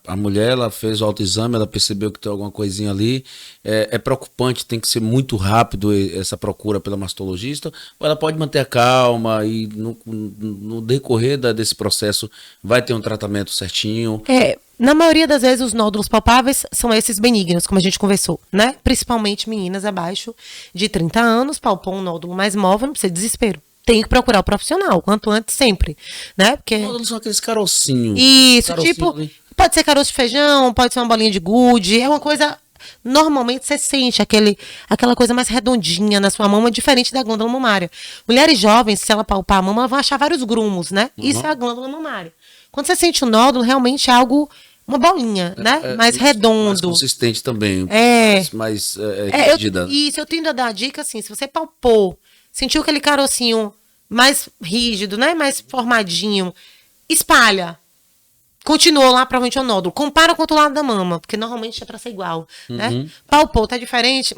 A mulher, ela fez o autoexame, ela percebeu que tem alguma coisinha ali. É preocupante, tem que ser muito rápido essa procura pela mastologista. Ou ela pode manter a calma e no decorrer desse processo vai ter um tratamento certinho? Na maioria das vezes, os nódulos palpáveis são esses benignos, como a gente conversou, né? Principalmente meninas abaixo de 30 anos, palpou um nódulo mais móvel, não precisa de desespero. Tem que procurar o profissional, quanto antes, sempre, né? Porque... Os nódulos são aqueles carocinhos. Isso, pode ser caroço de feijão, pode ser uma bolinha de gude, é uma coisa... Normalmente você sente aquela coisa mais redondinha na sua mama, diferente da glândula mamária. Mulheres jovens, se ela palpar a mama, ela vai achar vários grumos, né? Isso é a glândula mamária. Quando você sente o nódulo, realmente é algo... Uma bolinha, né? Mais redondo. Mais consistente também. Mais rígida. Isso, eu tendo a dar a dica assim, se você palpou, sentiu aquele carocinho mais rígido, né? Mais formadinho, espalha. Continuou lá, provavelmente é o nódulo. Compara com o outro lado da mama, porque normalmente é pra ser igual, né? Palpou, tá diferente?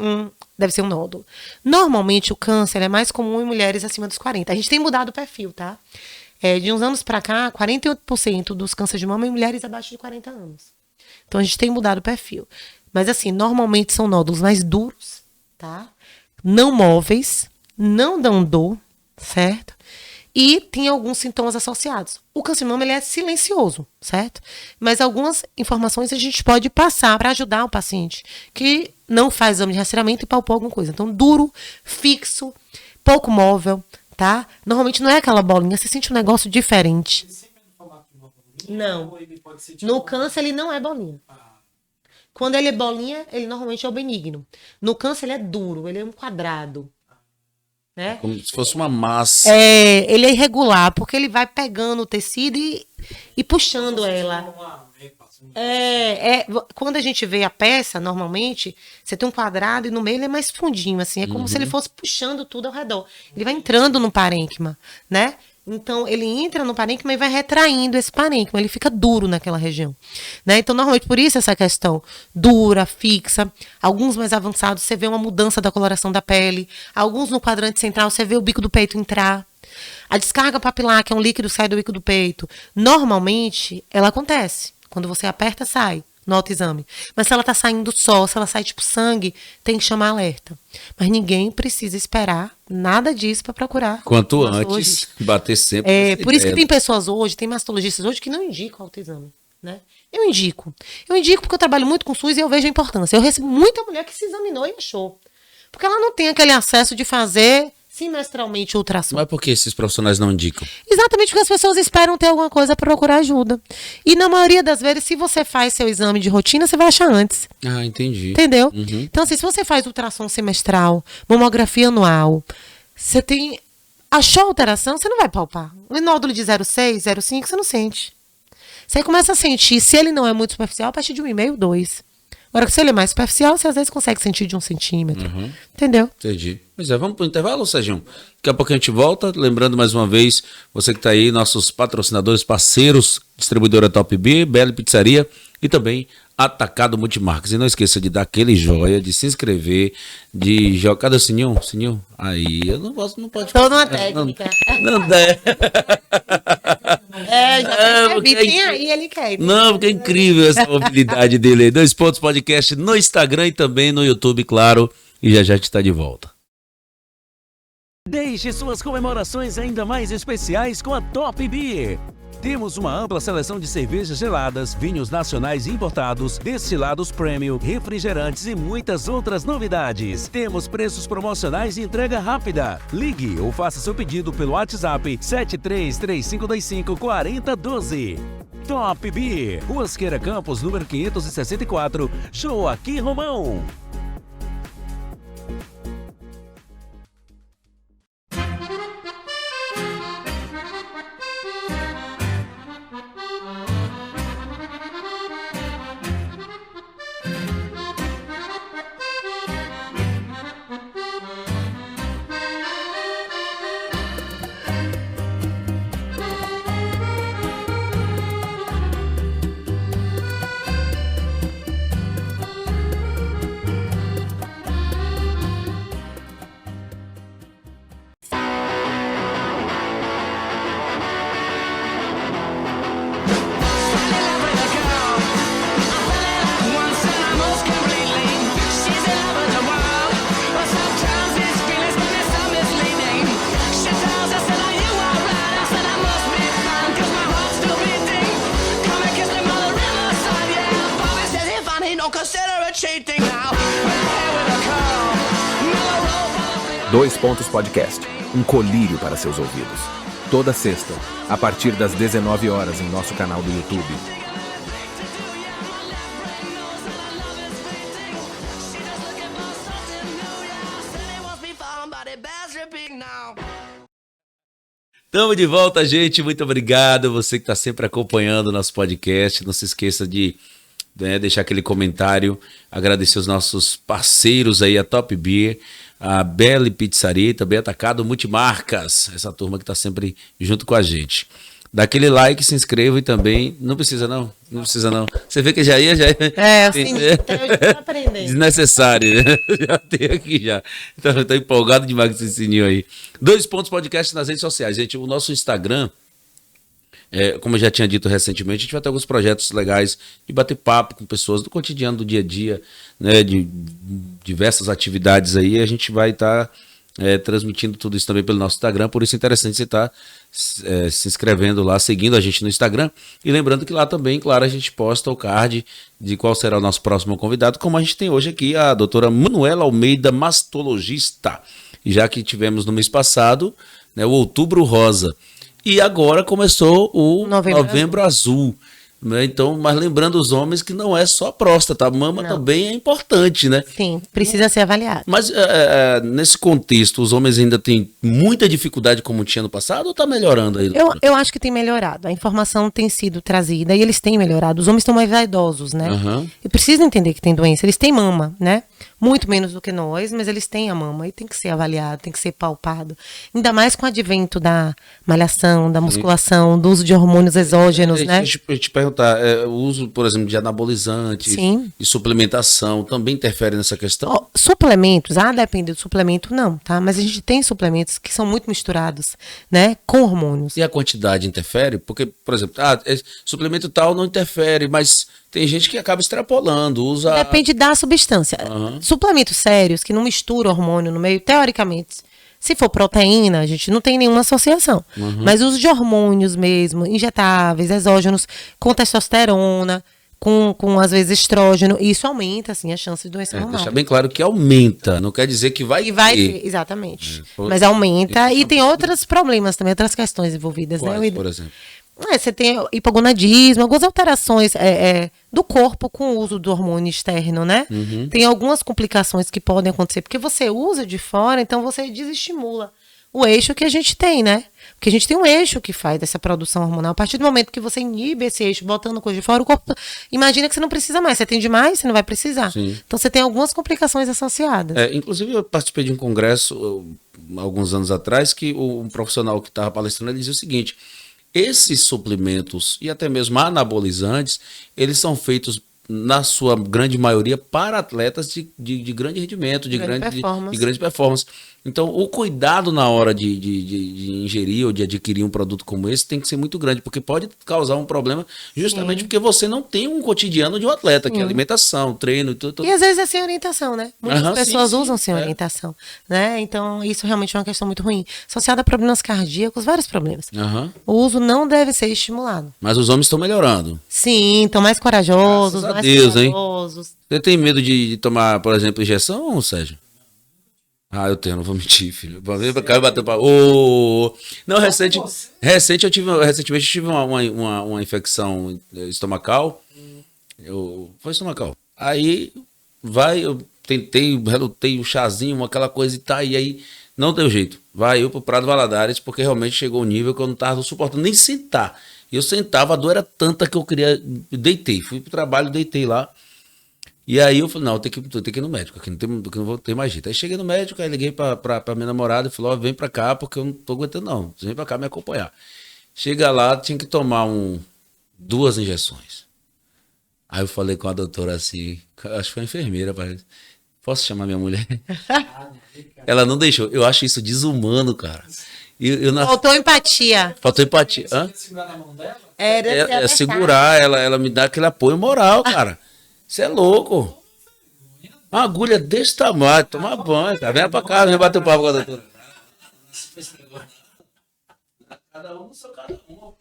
Deve ser um nódulo. Normalmente o câncer é mais comum em mulheres acima dos 40. A gente tem mudado o perfil, tá? De uns anos para cá, 48% dos cânceres de mama em mulheres abaixo de 40 anos. Então, a gente tem mudado o perfil. Mas, assim, normalmente são nódulos mais duros, tá? Não móveis, não dão dor, certo? E tem alguns sintomas associados. O câncer de mama, ele é silencioso, certo? Mas algumas informações a gente pode passar para ajudar o paciente que não faz exame de rastreamento e palpou alguma coisa. Então, duro, fixo, pouco móvel, tá? Normalmente não é aquela bolinha, você sente um negócio diferente. Não. No câncer ele não é bolinha. Quando ele é bolinha, ele normalmente é o benigno. No câncer ele é duro, ele é um quadrado. Né? Como se fosse uma massa. Ele é irregular, porque ele vai pegando o tecido e puxando ela. Quando a gente vê a peça, normalmente, você tem um quadrado e no meio ele é mais fundinho, assim. É como se ele fosse puxando tudo ao redor. Ele vai entrando no parênquima, né? Então, ele entra no parênquima e vai retraindo esse parênquima. Ele fica duro naquela região, né? Então, normalmente, por isso essa questão dura, fixa. Alguns mais avançados, você vê uma mudança da coloração da pele. Alguns no quadrante central, você vê o bico do peito entrar. A descarga papilar, que é um líquido que sai do bico do peito, normalmente, ela acontece. Quando você aperta, sai no autoexame. Mas se ela tá saindo só, se ela sai tipo sangue, tem que chamar alerta. Mas ninguém precisa esperar nada disso para procurar. Quanto antes, bater sempre. Por isso que tem pessoas hoje, tem mastologistas hoje que não indicam autoexame, né? Eu indico porque eu trabalho muito com SUS e eu vejo a importância. Eu recebo muita mulher que se examinou e achou. Porque ela não tem aquele acesso de fazer semestralmente ultrassom. Mas por que esses profissionais não indicam? Exatamente porque as pessoas esperam ter alguma coisa para procurar ajuda. E na maioria das vezes, se você faz seu exame de rotina, você vai achar antes. Ah, entendi. Entendeu? Então, assim, se você faz ultrassom semestral, mamografia anual, você tem... Achou alteração, você não vai palpar. O nódulo de 0,6, 0,5, você não sente. Você começa a sentir, se ele não é muito superficial, a partir de 1,5, 2. Agora, se ele é mais superficial, você às vezes consegue sentir de 1 centímetro. Entendeu? Entendi. Pois é, vamos para o intervalo, Serginho? Daqui a pouco a gente volta. Lembrando mais uma vez, você que está aí, nossos patrocinadores, parceiros, distribuidora Top B, Bela Pizzaria e também Atacado Multimarcas. E não esqueça de dar aquele joia, de se inscrever, de jogar. Cadê o sininho? Sininho? Aí, eu não posso, não pode. Tô numa técnica. Não der. Já percebi, aí ele quer. Não, porque é incrível essa mobilidade dele aí. 2 Pontos Podcast no Instagram e também no YouTube, claro. E já já a gente está de volta. Deixe suas comemorações ainda mais especiais com a Top Beer. Temos uma ampla seleção de cervejas geladas, vinhos nacionais importados, destilados premium, refrigerantes e muitas outras novidades. Temos preços promocionais e entrega rápida. Ligue ou faça seu pedido pelo WhatsApp 7335254012. Top Beer, Rua Siqueira Campos, número 564, Show aqui, Romão. Dois Pontos Podcast, um colírio para seus ouvidos. Toda sexta, a partir das 19 horas em nosso canal do YouTube. Estamos de volta, gente. Muito obrigado. Você que está sempre acompanhando o nosso podcast. Não se esqueça de deixar aquele comentário. Agradecer os nossos parceiros aí, a Top Beer, a Belly Pizzaria e também Atacado Multimarcas. Essa turma que está sempre junto com a gente. Dá aquele like, se inscreva e também... Não precisa não, não precisa não. Você vê que já ia... É, assim, eu tô aprendendo. Desnecessário, né? Já tem aqui já. Então, tô empolgado demais com esse sininho aí. 2 Pontos Podcast nas redes sociais. Gente, o nosso Instagram, como eu já tinha dito recentemente, a gente vai ter alguns projetos legais de bater papo com pessoas do cotidiano, do dia a dia, né? De diversas atividades aí. A gente vai estar... transmitindo tudo isso também pelo nosso Instagram, por isso é interessante você estar se inscrevendo lá, seguindo a gente no Instagram, e lembrando que lá também, claro, a gente posta o card de qual será o nosso próximo convidado, como a gente tem hoje aqui a doutora Manuela Almeida, mastologista, e já que tivemos no mês passado, né, o Outubro Rosa, e agora começou o Novembro Azul. Então, mas lembrando os homens que não é só próstata, a mama também é importante, né? Sim, precisa ser avaliado. Mas nesse contexto, os homens ainda têm muita dificuldade como tinha no passado ou está melhorando aí? Eu acho que tem melhorado. A informação tem sido trazida e eles têm melhorado. Os homens estão mais vaidosos, né? Uhum. E precisam entender que tem doença. Eles têm mama, né? Muito menos do que nós, mas eles têm a mama e tem que ser avaliado, tem que ser palpado. Ainda mais com o advento da malhação, da musculação, do uso de hormônios exógenos, né? Deixa eu te perguntar, o uso, por exemplo, de anabolizantes e suplementação também interfere nessa questão? Suplementos, depende do suplemento, não, tá? Mas a gente tem suplementos que são muito misturados, né? Com hormônios. E a quantidade interfere? Porque, por exemplo, suplemento tal não interfere, mas tem gente que acaba extrapolando, usa... Depende da substância. Uhum. Suplementos sérios, que não misturam hormônio no meio, teoricamente, se for proteína, a gente não tem nenhuma associação. Uhum. Mas uso de hormônios mesmo, injetáveis, exógenos, com testosterona, com às vezes estrógeno, isso aumenta assim a chance de doença hormonal. Deixar bem claro que aumenta, não quer dizer que vai ter. Exatamente. Mas aumenta e tem outros problemas também, outras questões envolvidas. Quais, né? Por exemplo? Você tem hipogonadismo, algumas alterações do corpo com o uso do hormônio externo, né? Uhum. Tem algumas complicações que podem acontecer, porque você usa de fora, então você desestimula o eixo que a gente tem, né? Porque a gente tem um eixo que faz essa produção hormonal. A partir do momento que você inibe esse eixo, botando coisa de fora, o corpo imagina que você não precisa mais. Você tem demais, você não vai precisar. Sim. Então você tem algumas complicações associadas. Inclusive, eu participei de um congresso alguns anos atrás que um profissional que estava palestrando ele dizia o seguinte: esses suplementos e até mesmo anabolizantes, eles são feitos, na sua grande maioria, para atletas de grande rendimento, de grande performance. Então, o cuidado na hora de ingerir ou de adquirir um produto como esse tem que ser muito grande, porque pode causar um problema justamente porque você não tem um cotidiano de um atleta, que é alimentação, treino e tudo. E às vezes é sem orientação, né? Muitas pessoas usam sem orientação, né? Então, isso realmente é uma questão muito ruim. Associada a problemas cardíacos, vários problemas. O uso não deve ser estimulado. Mas os homens estão melhorando. Sim, estão mais corajosos, Graças a mais Deus, cuidadosos. Hein? Você tem medo de tomar, por exemplo, injeção, Sérgio? Ah, eu tenho, não vou mentir, filho. Vem pra cá e bater pra... Não, recentemente eu tive uma infecção estomacal. Foi estomacal. Aí, eu relutei o chazinho, aquela coisa e tá, e aí não deu jeito. Vai eu pro Prado Valadares, porque realmente chegou um nível que eu não tava suportando nem sentar. Eu sentava, a dor era tanta que eu queria... Deitei, fui pro trabalho, deitei lá. E aí eu falei, não, eu tenho que ir no médico, aqui não vou ter mais jeito. Aí cheguei no médico, aí liguei pra minha namorada e falou, ó, vem pra cá, porque eu não tô aguentando não, você vem pra cá me acompanhar. Chega lá, tinha que tomar 2 injeções. Aí eu falei com a doutora assim, acho que foi a enfermeira, parece. Posso chamar minha mulher? Ela não deixou, eu acho isso desumano, cara. Faltou empatia. Faltou empatia. Hã? Segurar na mão dela? É segurar, ela me dá aquele apoio moral, cara. Você é louco. Uma agulha desse tamanho, toma banho, cara. Vem pra cá, vem bater o papo com a doutora. Cada um no seu cada um.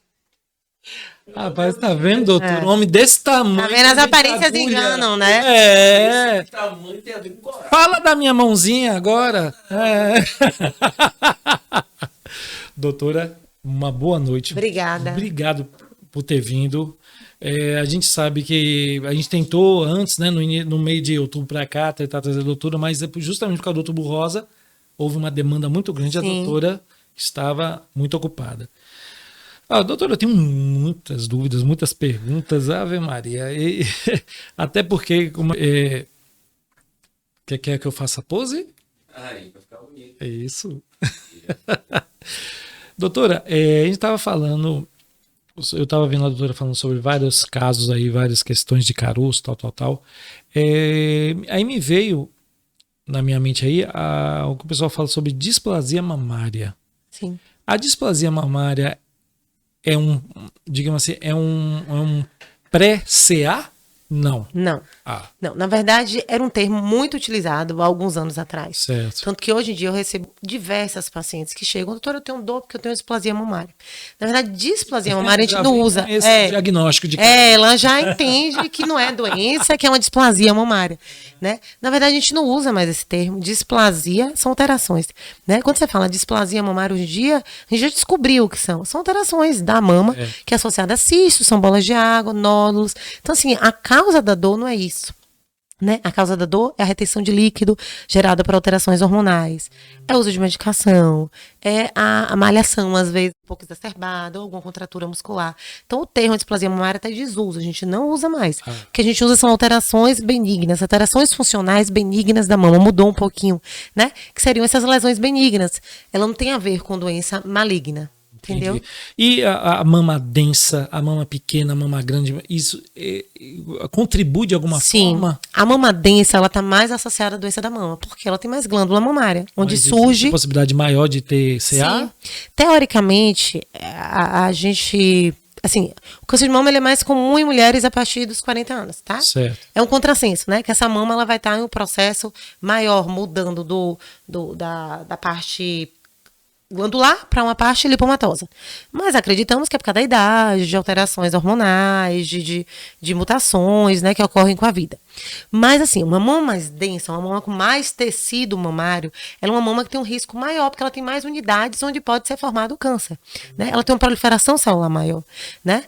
Rapaz, tá vendo, doutor? Um homem desse tamanho. Tá vendo? As aparências enganam, né? É. Esse tamanho tem a ver com coragem. Fala da minha mãozinha agora. Doutora, uma boa noite. Obrigada. Obrigado por ter vindo. A gente sabe que a gente tentou antes, né, no meio de outubro para cá, tentar trazer a doutora, mas justamente por causa do Outubro Rosa, houve uma demanda muito grande. Sim. A doutora estava muito ocupada. Doutora, eu tenho muitas dúvidas, muitas perguntas. Ave Maria. Até porque... Quer que eu faça a pose? Aí, vai ficar bonito. É isso. Doutora, a gente estava falando... Eu estava vendo a doutora falando sobre vários casos aí, várias questões de caroço, tal. Aí me veio na minha mente aí o que o pessoal fala sobre displasia mamária. Sim. A displasia mamária é digamos assim, é um pré-CA? Não. Não. Não, na verdade, era um termo muito utilizado há alguns anos atrás. Certo. Tanto que hoje em dia eu recebo diversas pacientes que chegam, doutora, eu tenho dor porque eu tenho displasia mamária. Na verdade, displasia mamária a gente não usa. Esse diagnóstico de ela já entende que não é doença, que é uma displasia mamária, né? Na verdade, a gente não usa mais esse termo. Displasia são alterações, né? Quando você fala displasia mamária hoje em dia, a gente já descobriu o que são. São alterações da mama, que é associada a cistos, são bolas de água, nódulos. Então, assim, a causa da dor não é isso, né? A causa da dor é a retenção de líquido gerada por alterações hormonais, é o uso de medicação, é a malhação, às vezes, um pouco exacerbada, ou alguma contratura muscular. Então, o termo displasia mamária está em desuso, a gente não usa mais. O que a gente usa são alterações benignas, alterações funcionais benignas da mama, mudou um pouquinho, né? Que seriam essas lesões benignas. Ela não tem a ver com doença maligna. Entendeu? E a mama densa, a mama pequena, a mama grande, isso contribui de alguma forma? Sim, a mama densa, ela está mais associada à doença da mama, porque ela tem mais glândula mamária, onde surge... possibilidade maior de ter CA? Sim. Teoricamente, a gente... Assim, o câncer de mama ele é mais comum em mulheres a partir dos 40 anos, tá? Certo. É um contrassenso, né? Que essa mama ela vai estar em um processo maior, mudando da parte... glandular para uma parte lipomatosa. Mas acreditamos que é por causa da idade, de alterações hormonais, de mutações, né, que ocorrem com a vida. Mas assim, uma mama mais densa, uma mama com mais tecido mamário, ela é uma mama que tem um risco maior, porque ela tem mais unidades onde pode ser formado o câncer, né? Ela tem uma proliferação celular maior, né?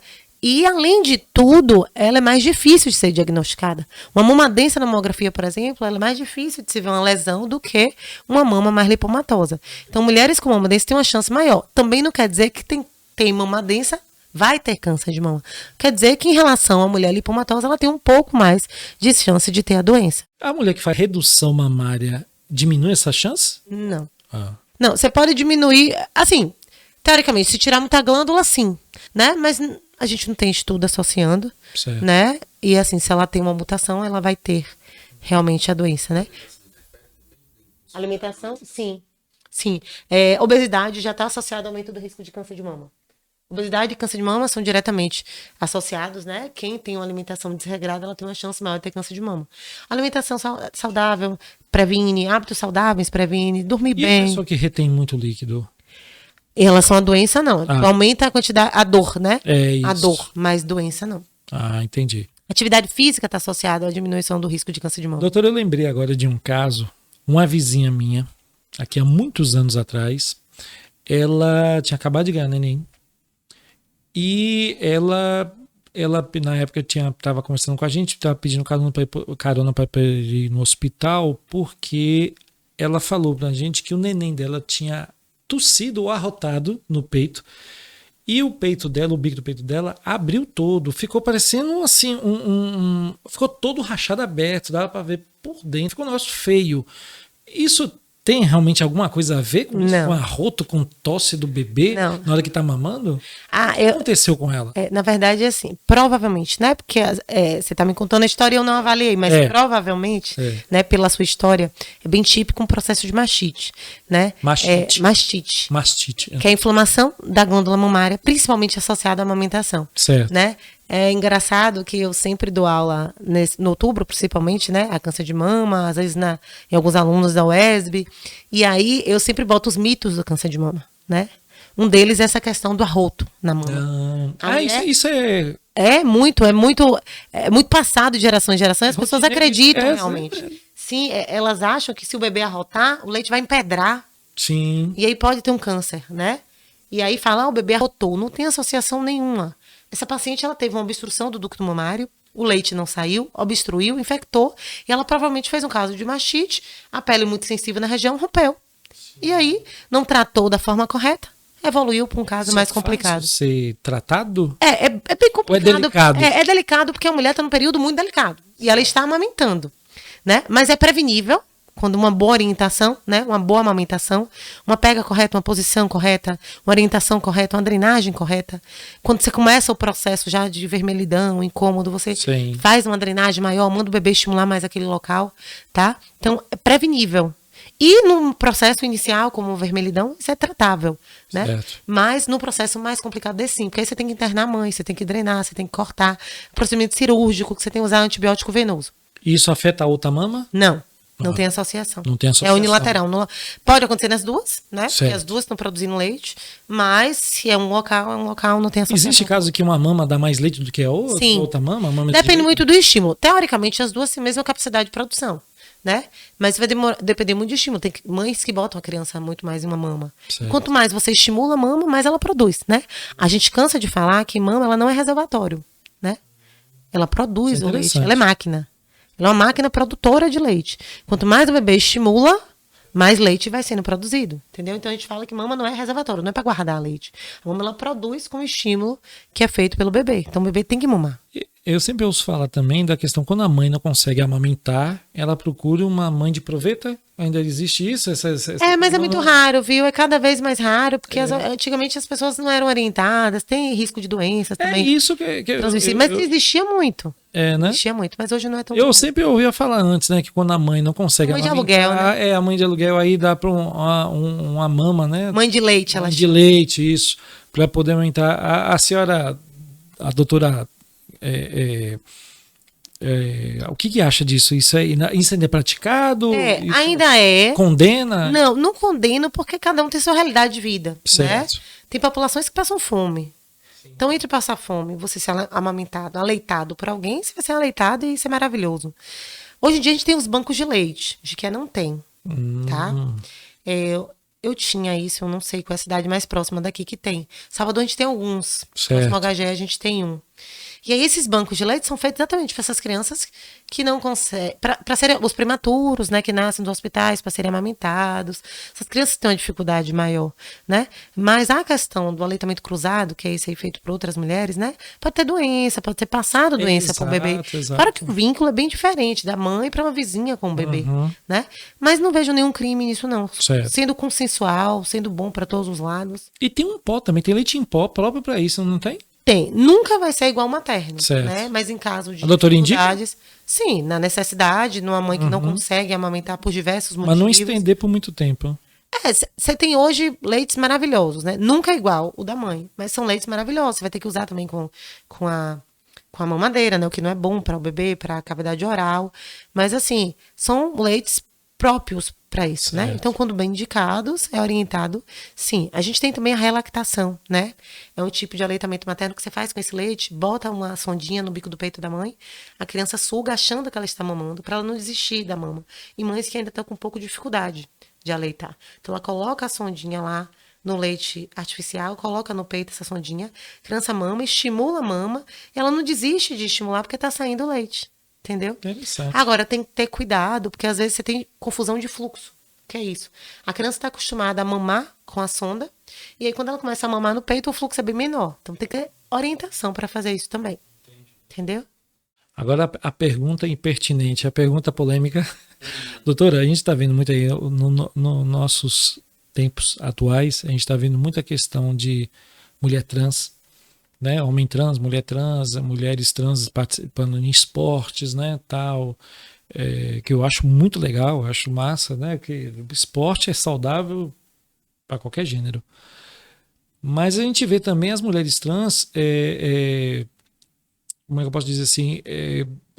E, além de tudo, ela é mais difícil de ser diagnosticada. Uma mama densa na mamografia, por exemplo, ela é mais difícil de se ver uma lesão do que uma mama mais lipomatosa. Então, mulheres com mama densa têm uma chance maior. Também não quer dizer que tem mama densa vai ter câncer de mama. Quer dizer que, em relação à mulher lipomatosa, ela tem um pouco mais de chance de ter a doença. A mulher que faz redução mamária diminui essa chance? Não. Não, você pode diminuir, assim, teoricamente, se tirar muita glândula, sim, né? Mas... a gente não tem estudo associando, certo, né? E assim, se ela tem uma mutação, ela vai ter realmente a doença, né? Alimentação, sim. Sim. Obesidade já está associada ao aumento do risco de câncer de mama. Obesidade e câncer de mama são diretamente associados, né? Quem tem uma alimentação desregrada, ela tem uma chance maior de ter câncer de mama. Alimentação saudável previne, hábitos saudáveis previne, dormir E bem. a pessoa que retém muito líquido? Em relação à doença, não. Aumenta a quantidade, a dor, né? É isso. A dor, mas doença não. Ah, entendi. Atividade física está associada à diminuição do risco de câncer de mama. Doutor, eu lembrei agora de um caso, uma vizinha minha, aqui há muitos anos atrás, ela tinha acabado de ganhar neném. E ela na época estava conversando com a gente, estava pedindo carona para ir no hospital, porque ela falou pra gente que o neném dela tinha tossido ou arrotado no peito, e o peito dela, o bico do peito dela, abriu todo, ficou parecendo assim, ficou todo rachado aberto, dava para ver por dentro, ficou um negócio feio. Isso tem realmente alguma coisa a ver com isso? Com arroto, com tosse do bebê na hora que tá mamando? O que aconteceu com ela? Na verdade, assim, provavelmente, né? Porque você tá me contando a história e eu não avaliei, mas provavelmente, né, pela sua história, é bem típico um processo de mastite, né? Mastite. Que é a inflamação da glândula mamária, principalmente associada à amamentação. Certo. Né? É engraçado que eu sempre dou aula no outubro, principalmente, né? A câncer de mama, às vezes em alguns alunos da UESB. E aí eu sempre boto os mitos do câncer de mama, né? Um deles é essa questão do arroto na mama. Isso é... É muito passado de geração em geração, e as pessoas acreditam realmente. Sim, elas acham que se o bebê arrotar, o leite vai empedrar. Sim. E aí pode ter um câncer, né? E aí fala, o bebê arrotou. Não tem associação nenhuma. Essa paciente, ela teve uma obstrução do ducto mamário, o leite não saiu, obstruiu, infectou, e ela provavelmente fez um caso de mastite, a pele muito sensível na região rompeu. E aí, não tratou da forma correta, evoluiu para um caso mais complicado. Ser tratado? É bem complicado. Ou é delicado? É delicado porque a mulher está num período muito delicado, e ela está amamentando, né? Mas é prevenível. Quando uma boa orientação, né, uma boa amamentação, uma pega correta, uma posição correta, uma orientação correta, uma drenagem correta. Quando você começa o processo já de vermelhidão, incômodo, você faz uma drenagem maior, manda o bebê estimular mais aquele local, tá? Então, é prevenível. E no processo inicial, como vermelhidão, isso é tratável, né? Certo. Mas no processo mais complicado é sim, porque aí você tem que internar a mãe, você tem que drenar, você tem que cortar. Procedimento cirúrgico, que você tem que usar antibiótico venoso. E isso afeta a outra mama? Não tem associação. Não tem associação. É unilateral. Pode acontecer nas duas, né? Certo. Porque as duas estão produzindo leite, mas se é um local, não tem associação. Existe caso que uma mama dá mais leite do que a outra? Sim. Outra mama Depende muito do estímulo. Teoricamente, as duas têm a mesma capacidade de produção, né? Mas vai depender muito do estímulo. Tem mães que botam a criança muito mais em uma mama. Certo. Quanto mais você estimula a mama, mais ela produz, né? A gente cansa de falar que mama, ela não é reservatório, né? Ela produz o leite. Ela é máquina. Ela é uma máquina produtora de leite. Quanto mais o bebê estimula, mais leite vai sendo produzido, entendeu? Então a gente fala que mama não é reservatório, não é para guardar leite. A mama, ela produz com o estímulo que é feito pelo bebê. Então o bebê tem que mamar. Eu sempre ouço falar também da questão, quando a mãe não consegue amamentar, ela procura uma mãe de proveta? Ainda existe isso? Mas é muito raro, viu? É cada vez mais raro, porque antigamente as pessoas não eram orientadas, tem risco de doenças também. É isso que mas existia muito. Né? Existia muito, mas hoje não é tão Eu sempre ouvia falar antes, né, que quando a mãe não consegue amamentar... Mãe de aluguel, né? A mãe de aluguel aí dá para uma mama, né? Mãe de leite, ela chama. De leite, isso, para poder aumentar. A senhora, a doutora... o que acha disso? Isso ainda é praticado? Ainda é. Condena? Não condeno, porque cada um tem sua realidade de vida. Certo. Né? Tem populações que passam fome. Sim. Então, entre passar fome e você ser amamentado, aleitado por alguém, você vai ser aleitado e isso é maravilhoso. Hoje em dia a gente tem os bancos de leite, de que não tem. Tá? Eu tinha isso, eu não sei qual é a cidade mais próxima daqui que tem. Salvador a gente tem alguns. No HG a gente tem um. E aí esses bancos de leite são feitos exatamente para essas crianças que não conseguem, para serem os prematuros, né, que nascem dos hospitais para serem amamentados. Essas crianças têm uma dificuldade maior, né? Mas a questão do aleitamento cruzado, que é esse aí feito por outras mulheres, né, pode ter doença, pode ter passado doença para o bebê. Claro que o vínculo é bem diferente da mãe para uma vizinha com o bebê, né? Mas não vejo nenhum crime nisso não. Certo. Sendo consensual, sendo bom para todos os lados. E tem um pó também, tem leite em pó próprio para isso, não tem? Tem. Nunca vai ser igual materno, certo. Né? Mas em caso de a doutora dificuldades, sim, na necessidade, numa mãe que não consegue amamentar por diversos motivos. Mas não estender por muito tempo. Você tem hoje leites maravilhosos, né? Nunca é igual o da mãe, mas são leites maravilhosos. Você vai ter que usar também com a mamadeira, né? O que não é bom para o bebê, para a cavidade oral. Mas, assim, são leites próprios para isso, certo, né? Então, quando bem indicados, é orientado, sim. A gente tem também a relactação, né? É um tipo de aleitamento materno que você faz com esse leite, bota uma sondinha no bico do peito da mãe, a criança suga achando que ela está mamando, para ela não desistir da mama. E mães que ainda estão com um pouco de dificuldade de aleitar. Então, ela coloca a sondinha lá no leite artificial, coloca no peito essa sondinha, a criança mama, estimula a mama, e ela não desiste de estimular porque está saindo o leite. Entendeu? Agora, tem que ter cuidado, porque às vezes você tem confusão de fluxo. Que é isso? A criança está acostumada a mamar com a sonda, e aí quando ela começa a mamar no peito, o fluxo é bem menor. Então tem que ter orientação para fazer isso também. Entendeu? Agora a pergunta impertinente, a pergunta polêmica. Doutora, a gente está vendo muito aí, no nossos tempos atuais, a gente está vendo muita questão de mulher trans, né, homem trans, mulheres trans participando em esportes, né, tal, que eu acho muito legal, eu acho massa, né, que o esporte é saudável para qualquer gênero. Mas a gente vê também as mulheres trans, como é que eu posso dizer assim,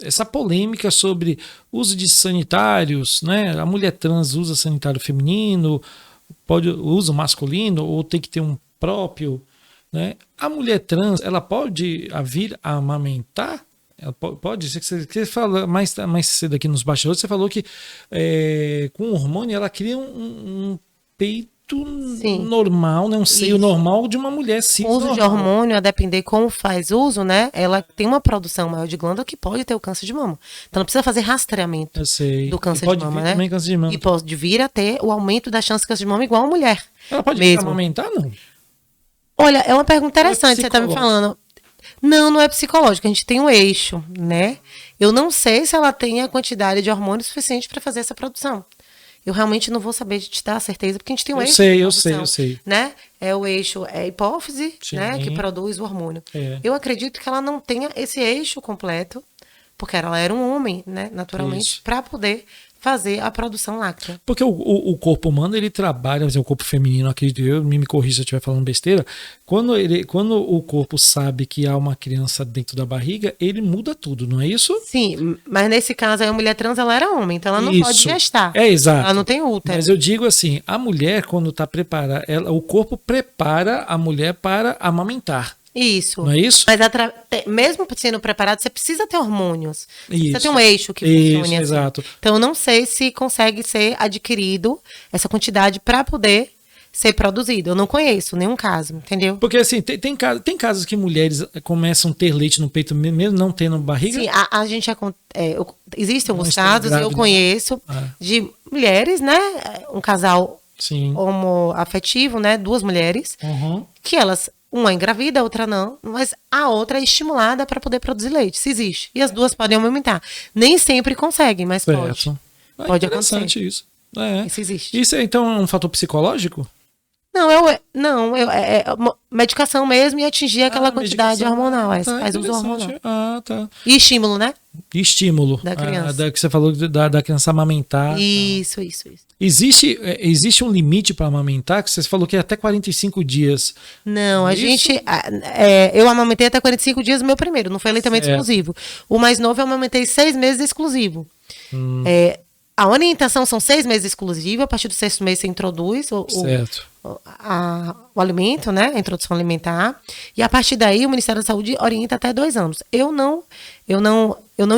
essa polêmica sobre uso de sanitários, né, a mulher trans usa sanitário feminino, usa masculino, ou tem que ter um próprio, né? A mulher trans, ela pode vir a amamentar? Ela pode? Você fala mais cedo aqui nos bastidores, você falou que com hormônio ela cria um peito normal, né? Um seio normal de uma mulher cis. O uso de hormônio, a depender como faz uso, né? Ela tem uma produção maior de glândula que pode ter o câncer de mama. Então ela precisa fazer rastreamento do câncer de mama, né? Câncer de mama. E pode vir a ter o aumento da chance de câncer de mama igual a mulher. Ela pode vir a amamentar, não? Olha, é uma pergunta interessante, você está me falando. Não é psicológico, a gente tem um eixo, né? Eu não sei se ela tem a quantidade de hormônio suficiente para fazer essa produção. Eu realmente não vou saber te dar a certeza, porque a gente tem um eixo. Eu sei. Né? O eixo é a hipófise, né, que produz o hormônio. Eu acredito que ela não tenha esse eixo completo, porque ela era um homem, né, naturalmente, para poder fazer a produção láctea. Porque o corpo humano, ele trabalha, o corpo feminino, acredito eu, me corrija se eu estiver falando besteira, quando o corpo sabe que há uma criança dentro da barriga, ele muda tudo, não é isso? Sim, mas nesse caso a mulher trans, ela era homem, então ela não pode gestar. Exato. Ela não tem útero. Mas eu digo assim, a mulher, quando está preparada, o corpo prepara a mulher para amamentar. Isso. Não é isso? Mas mesmo sendo preparado, você precisa ter hormônios. Você precisa ter um eixo que funcione assim. Exato. Então, eu não sei se consegue ser adquirido essa quantidade para poder ser produzido. Eu não conheço nenhum caso, entendeu? Porque assim, tem casos que mulheres começam a ter leite no peito mesmo não tendo barriga? Sim, a gente existem alguns casos, eu conheço, de mulheres, né? Um casal homoafetivo, né? Duas mulheres, que elas... Uma engravida, a outra não, mas a outra é estimulada para poder produzir leite, se existe. E as duas podem amamentar. Nem sempre conseguem, mas pode. Pode acontecer. Isso. Isso existe. Isso então é um fator psicológico? Não, é medicação mesmo e atingir aquela quantidade hormonal. Faz uso hormonal. Tá. E estímulo, né? Estímulo. Da criança. Que você falou da criança amamentar. Isso. Existe um limite para amamentar? Que você falou que é até 45 dias. Não, eu amamentei até 45 dias o meu primeiro, não foi aleitamento exclusivo. O mais novo eu amamentei 6 meses exclusivo. A orientação são 6 meses exclusivo, a partir do 6º mês você introduz o alimento, né? A introdução alimentar. E a partir daí o Ministério da Saúde orienta até 2 anos. Eu não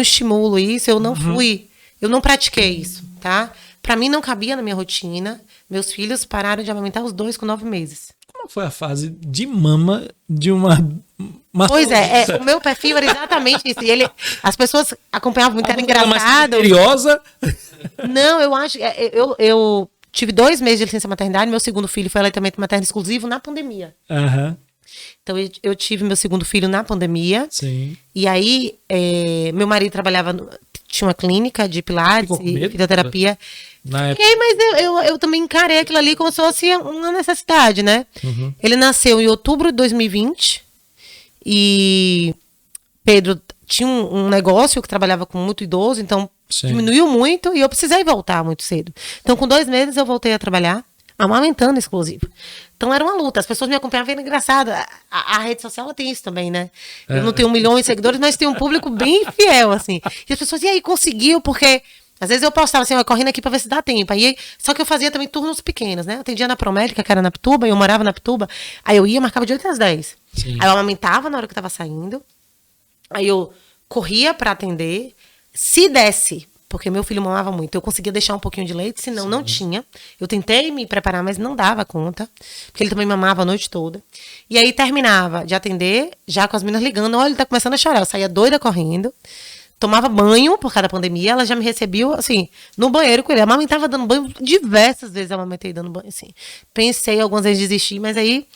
estimulo isso, eu não pratiquei isso, tá? Para mim não cabia na minha rotina. Meus filhos pararam de amamentar os 2 com 9 meses. Como foi a fase de mama de uma... Pois o meu perfil era exatamente isso. E as pessoas acompanhavam muito, era engraçado. Misteriosa? Não, eu acho... Eu tive 2 meses de licença maternidade, meu segundo filho foi aleitamento materno exclusivo na pandemia. Então eu tive meu segundo filho na pandemia. Sim. E aí, meu marido tinha uma clínica de pilates e fisioterapia. Mas eu também encarei aquilo ali como se fosse uma necessidade, né? Ele nasceu em outubro de 2020 e Pedro tinha um negócio que trabalhava com muito idoso, então diminuiu muito e eu precisei voltar muito cedo. Então, com 2 meses eu voltei a trabalhar. amamentando exclusivo. Então era uma luta, as pessoas me acompanhavam, era engraçado. A rede social ela tem isso também, né? Eu não tenho 1 milhão de seguidores, mas tenho um público bem fiel, assim. E as pessoas, e aí, conseguiu? Porque às vezes eu postava assim, correndo aqui pra ver se dá tempo. Aí, só que eu fazia também turnos pequenos, né? Eu atendia na Promédica, que era na Pituba, e eu morava na Pituba. Aí eu ia, marcava de 8 às 10. Sim. Aí eu amamentava na hora que eu tava saindo. Aí eu corria pra atender. Se desse, porque meu filho mamava muito, eu conseguia deixar um pouquinho de leite, senão não tinha. Eu tentei me preparar, mas não dava conta, porque ele também mamava a noite toda. E aí terminava de atender, já com as meninas ligando, olha, ele tá começando a chorar. Eu saía doida correndo, tomava banho por causa da pandemia, ela já me recebeu, assim, no banheiro com ele. A mamãe tava dando banho, diversas vezes a mamãe tava dando banho, assim. Pensei algumas vezes desistir, mas aí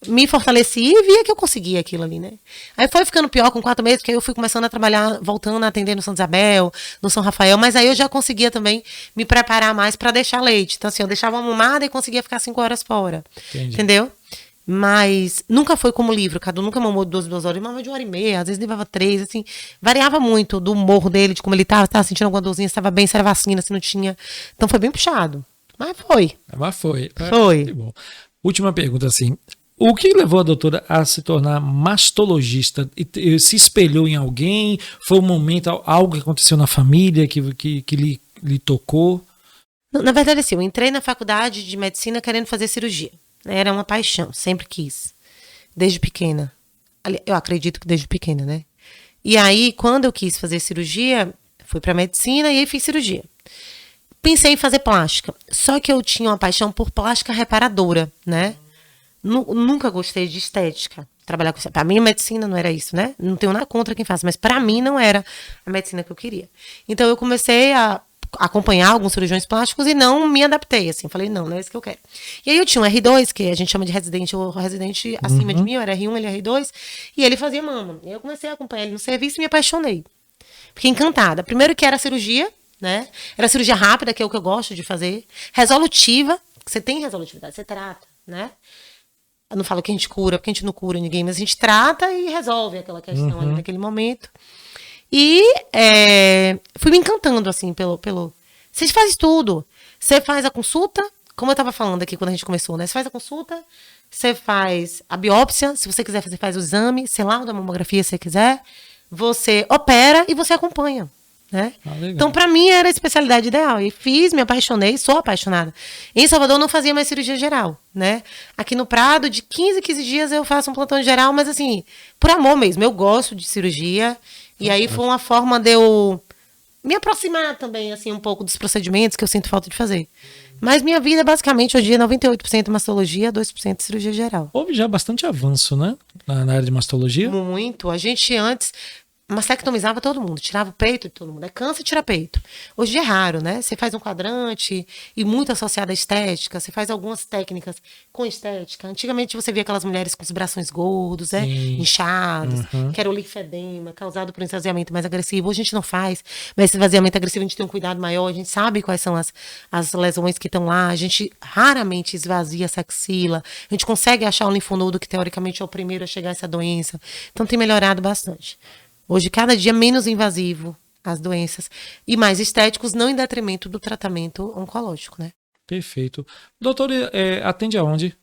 me fortaleci e via que eu conseguia aquilo ali, né? Aí foi ficando pior com 4 meses, porque aí eu fui começando a trabalhar, voltando a atender no Santa Isabel, no São Rafael, mas aí eu já conseguia também me preparar mais para deixar leite. Então, assim, eu deixava uma mamada e conseguia ficar 5 horas fora. Entendi. Entendeu? Mas nunca foi como livro, Cadu nunca mamou 2 horas, ele mamava de 1h30, às vezes levava 3, assim, variava muito do humor dele, de como ele tava sentindo alguma dorzinha, se tava bem, se era vacina, se não tinha. Então foi bem puxado. Mas foi. Foi. Bom. Última pergunta, assim. O que levou a doutora a se tornar mastologista? Se espelhou em alguém? Foi um momento, algo que aconteceu na família que lhe tocou? Na verdade, assim, eu entrei na faculdade de medicina querendo fazer cirurgia. Era uma paixão, sempre quis. Desde pequena. Eu acredito que desde pequena, né? E aí, quando eu quis fazer cirurgia, fui pra medicina e aí fiz cirurgia. Pensei em fazer plástica. Só que eu tinha uma paixão por plástica reparadora, né? Nunca gostei de estética. Trabalhar com isso. Para mim, a medicina não era isso, né? Não tenho nada contra quem faz, mas para mim não era a medicina que eu queria. Então eu comecei a acompanhar alguns cirurgiões plásticos e não me adaptei, assim. Falei, não é isso que eu quero. E aí eu tinha um R2, que a gente chama de residente, o residente acima de mim, eu era R1, ele R2, e ele fazia mama. E eu comecei a acompanhar ele no serviço e me apaixonei. Fiquei encantada. Primeiro que era cirurgia, né? Era cirurgia rápida, que é o que eu gosto de fazer. Resolutiva, que você tem resolutividade, você trata, né? Eu não falo que a gente cura, porque a gente não cura ninguém, mas a gente trata e resolve aquela questão ali naquele momento. E fui me encantando, assim, pelo... Você faz tudo. Você faz a consulta, como eu estava falando aqui quando a gente começou, né? Você faz a consulta, você faz a biópsia, se você quiser, você faz o exame, sei lá, da mamografia, se você quiser. Você opera e você acompanha. Né? Então, para mim, era a especialidade ideal. E fiz, me apaixonei, sou apaixonada. Em Salvador, eu não fazia mais cirurgia geral, né? Aqui no Prado, de 15 dias, eu faço um plantão geral, mas assim, por amor mesmo. Eu gosto de cirurgia. E aí foi uma forma de eu me aproximar também, assim, um pouco dos procedimentos que eu sinto falta de fazer. Mas minha vida, basicamente, hoje em dia, 98% mastologia, 2% cirurgia geral. Houve já bastante avanço, né? Na área de mastologia? Muito. A gente antes... mastectomizava todo mundo, tirava o peito de todo mundo. É câncer e tira peito. Hoje é raro, né? Você faz um quadrante e muito associado à estética. Você faz algumas técnicas com estética. Antigamente você via aquelas mulheres com os braços gordos, né? Inchados, que era o linfedema, causado por um esvaziamento mais agressivo. Hoje a gente não faz, mas esse esvaziamento agressivo a gente tem um cuidado maior, a gente sabe quais são as lesões que estão lá. A gente raramente esvazia essa axila. A gente consegue achar um linfonodo que teoricamente é o primeiro a chegar a essa doença. Então tem melhorado bastante. Hoje, cada dia menos invasivo as doenças e mais estéticos, não em detrimento do tratamento oncológico, né? Perfeito. Doutor, atende aonde?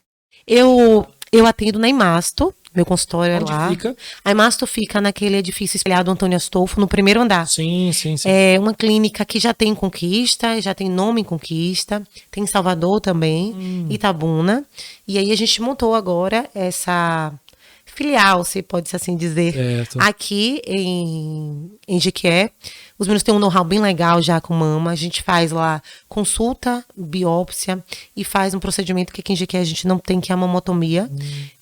Eu atendo na Imasto, meu consultório Onde é lá. Fica? A Imasto fica naquele edifício espelhado Antônio Astolfo, no primeiro andar. Sim. É uma clínica que já tem Conquista, já tem nome em Conquista, tem em Salvador também, Itabuna. E aí a gente montou agora essa... filial, se pode assim dizer, aqui em Jequié. Os meninos têm um know-how bem legal já com mama. A gente faz lá consulta, biópsia e faz um procedimento que aqui em Jequié a gente não tem, que é a mamotomia,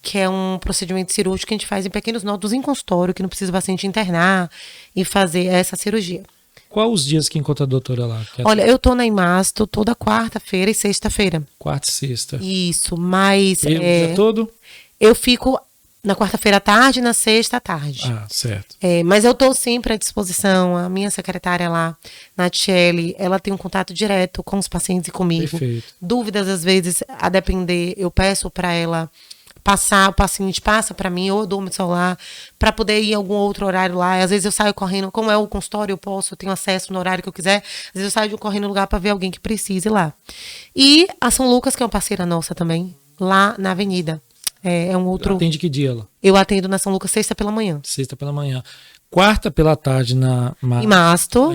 que é um procedimento cirúrgico que a gente faz em pequenos nódulos em consultório, que não precisa o paciente internar e fazer essa cirurgia. Quais os dias que encontra a doutora lá? Olha, eu tô na Imasto toda quarta-feira e sexta-feira. Quarta e sexta. Isso, mas... E o dia todo? Eu fico... na quarta-feira à tarde e na sexta à tarde. Ah, certo. Mas eu estou sempre à disposição. A minha secretária lá, Natiele, ela tem um contato direto com os pacientes e comigo. Perfeito. Dúvidas, às vezes, a depender, eu peço para ela o paciente passa para mim, ou eu dou meu celular, para poder ir em algum outro horário lá. Às vezes eu saio correndo, como é o consultório, eu tenho acesso no horário que eu quiser. Às vezes eu saio correndo no lugar para ver alguém que precise lá. E a São Lucas, que é uma parceira nossa também, lá na Avenida. É um outro. Atende que dia ela? Eu atendo na São Lucas sexta pela manhã. Sexta pela manhã. Quarta pela tarde em Masto.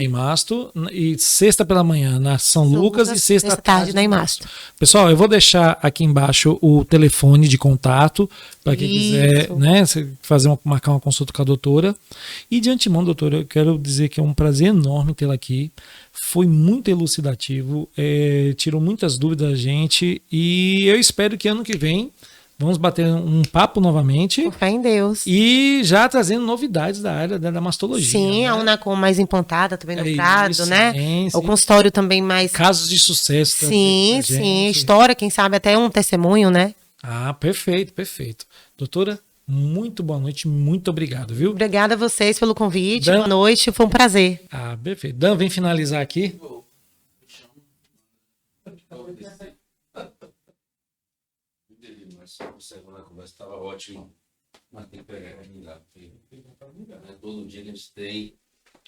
E sexta pela manhã na São Lucas e sexta tarde na Imasto. Pessoal, eu vou deixar aqui embaixo o telefone de contato para quem quiser, né, marcar uma consulta com a doutora. E de antemão, doutora, eu quero dizer que é um prazer enorme tê-la aqui. Foi muito elucidativo, tirou muitas dúvidas da gente e eu espero que ano que vem vamos bater um papo novamente. Com fé em Deus. E já trazendo novidades da área da mastologia. Sim, né? a Unacom mais implantada também no Prado, né? Sim. O consultório também mais... Casos de sucesso. Sim. História, quem sabe até um testemunho, né? Ah, perfeito. Doutora, muito boa noite, muito obrigado, viu? Obrigada a vocês pelo convite, boa noite, foi um prazer. Ah, perfeito. Dan, vem finalizar aqui. A conversa estava ótima, mas tem que pegar todo dia a gente tem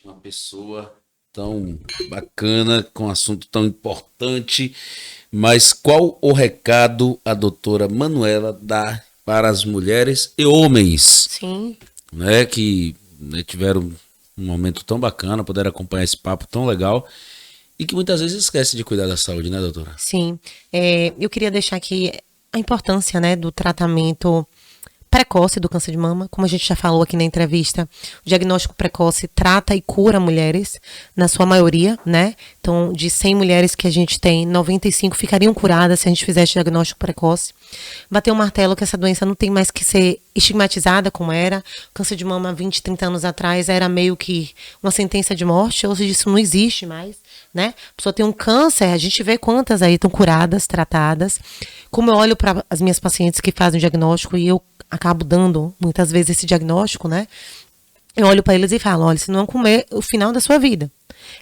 uma pessoa tão bacana, com um assunto tão importante, mas qual o recado a doutora Manuela dá para as mulheres e homens? Sim. Né, que tiveram um momento tão bacana, puderam acompanhar esse papo tão legal e que muitas vezes esquece de cuidar da saúde, né, doutora? Sim. Eu queria deixar aqui a importância, né, do tratamento precoce do câncer de mama, como a gente já falou aqui na entrevista, o diagnóstico precoce trata e cura mulheres, na sua maioria, né? Então, de 100 mulheres que a gente tem, 95 ficariam curadas se a gente fizesse diagnóstico precoce. Bater o martelo que essa doença não tem mais que ser estigmatizada como era. O câncer de mama, 20, 30 anos atrás, era meio que uma sentença de morte, hoje isso não existe mais, né? A pessoa tem um câncer, a gente vê quantas aí estão curadas, tratadas. Como eu olho para as minhas pacientes que fazem o diagnóstico e eu acabo dando muitas vezes esse diagnóstico, né? Eu olho para eles e falo, olha, isso não é o final da sua vida.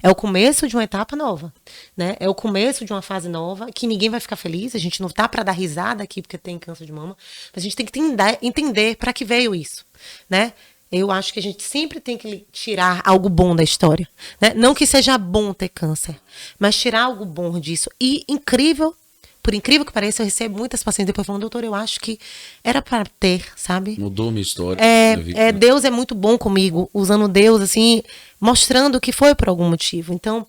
É o começo de uma etapa nova, né? É o começo de uma fase nova, que ninguém vai ficar feliz, a gente não tá para dar risada aqui porque tem câncer de mama, mas a gente tem que entender para que veio isso, né? Eu acho que a gente sempre tem que tirar algo bom da história, né? Não que seja bom ter câncer, mas tirar algo bom disso. E por incrível que pareça, eu recebo muitas pacientes depois falando, doutor, eu acho que era para ter, sabe? Mudou minha história. Deus é muito bom comigo, usando Deus, assim, mostrando que foi por algum motivo. Então,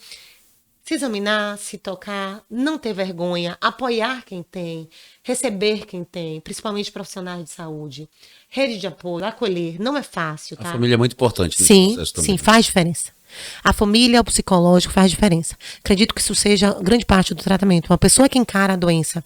se examinar, se tocar, não ter vergonha, apoiar quem tem, receber quem tem, principalmente profissionais de saúde, rede de apoio, acolher, não é fácil, tá? A família é muito importante nesse processo também. Sim, faz diferença. A família, o psicológico faz diferença. Acredito que isso seja grande parte do tratamento. Uma pessoa que encara a doença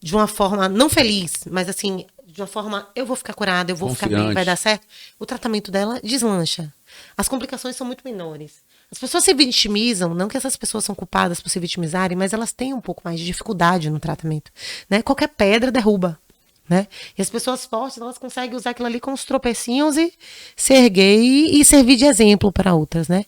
de uma forma não feliz, mas assim, de uma forma, eu vou ficar curada, eu vou ficar bem, vai dar certo, o tratamento dela deslancha. As complicações são muito menores. As pessoas se vitimizam, não que essas pessoas são culpadas por se vitimizarem, mas elas têm um pouco mais de dificuldade no tratamento, né? Qualquer pedra derruba, né? E as pessoas fortes, elas conseguem usar aquilo ali com os tropecinhos e se erguer e servir de exemplo para outras, né?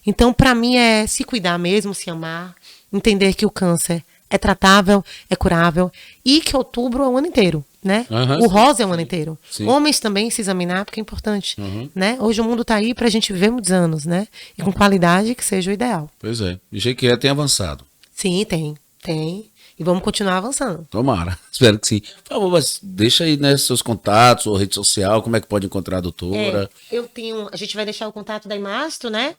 Então, para mim, é se cuidar mesmo, se amar, entender que o câncer é tratável, é curável e que outubro é o ano inteiro, né? O rosa é o ano inteiro. Sim. Homens também se examinar, porque é importante, né? Hoje o mundo tá aí pra gente viver muitos anos, né? E com qualidade que seja o ideal. Pois é. Do jeito que tem avançado. Sim, tem. E vamos continuar avançando. Tomara. Espero que sim. Por favor, mas deixa aí, né, seus contatos, ou rede social, como é que pode encontrar a doutora? A gente vai deixar o contato da Imasto, né?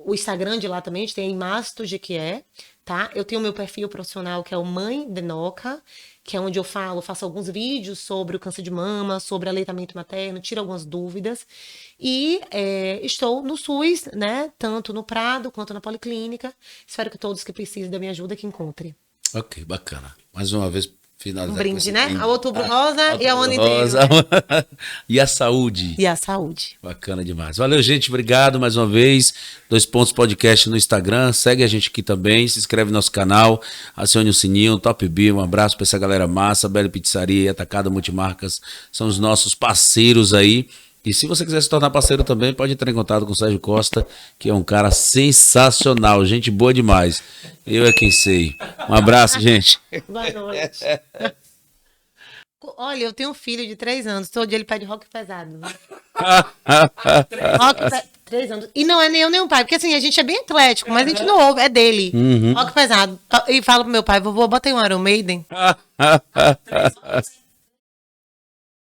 O Instagram de lá também, a gente tem a Imasto de que é, tá? Eu tenho o meu perfil profissional, que é o Mãe de Noca, que é onde eu faço alguns vídeos sobre o câncer de mama, sobre aleitamento materno, tiro algumas dúvidas. E estou no SUS, né? Tanto no Prado quanto na Policlínica. Espero que todos que precisem da minha ajuda que encontrem. Ok, bacana. Mais uma vez, finalizar. Um brinde, né? A Outubro Rosa e a ano inteiro. E a saúde. E a saúde. Bacana demais. Valeu, gente. Obrigado mais uma vez. 2 Pontos Podcast no Instagram. Segue a gente aqui também. Se inscreve no nosso canal. Acione o sininho. Top B. Um abraço para essa galera massa. Bela Pizzaria e Atacada Multimarcas são os nossos parceiros aí. E se você quiser se tornar parceiro também, pode entrar em contato com o Sérgio Costa, que é um cara sensacional. Gente boa demais. Eu é quem sei. Um abraço, gente. Boa noite. Olha, eu tenho um filho de 3 anos, todo dia ele pede rock pesado. Rock 3 anos. E não é nem eu nem o pai, porque assim, a gente é bem eclético, mas a gente não ouve, é dele. Rock pesado. E fala pro meu pai, vovô, bota aí um Iron Maiden.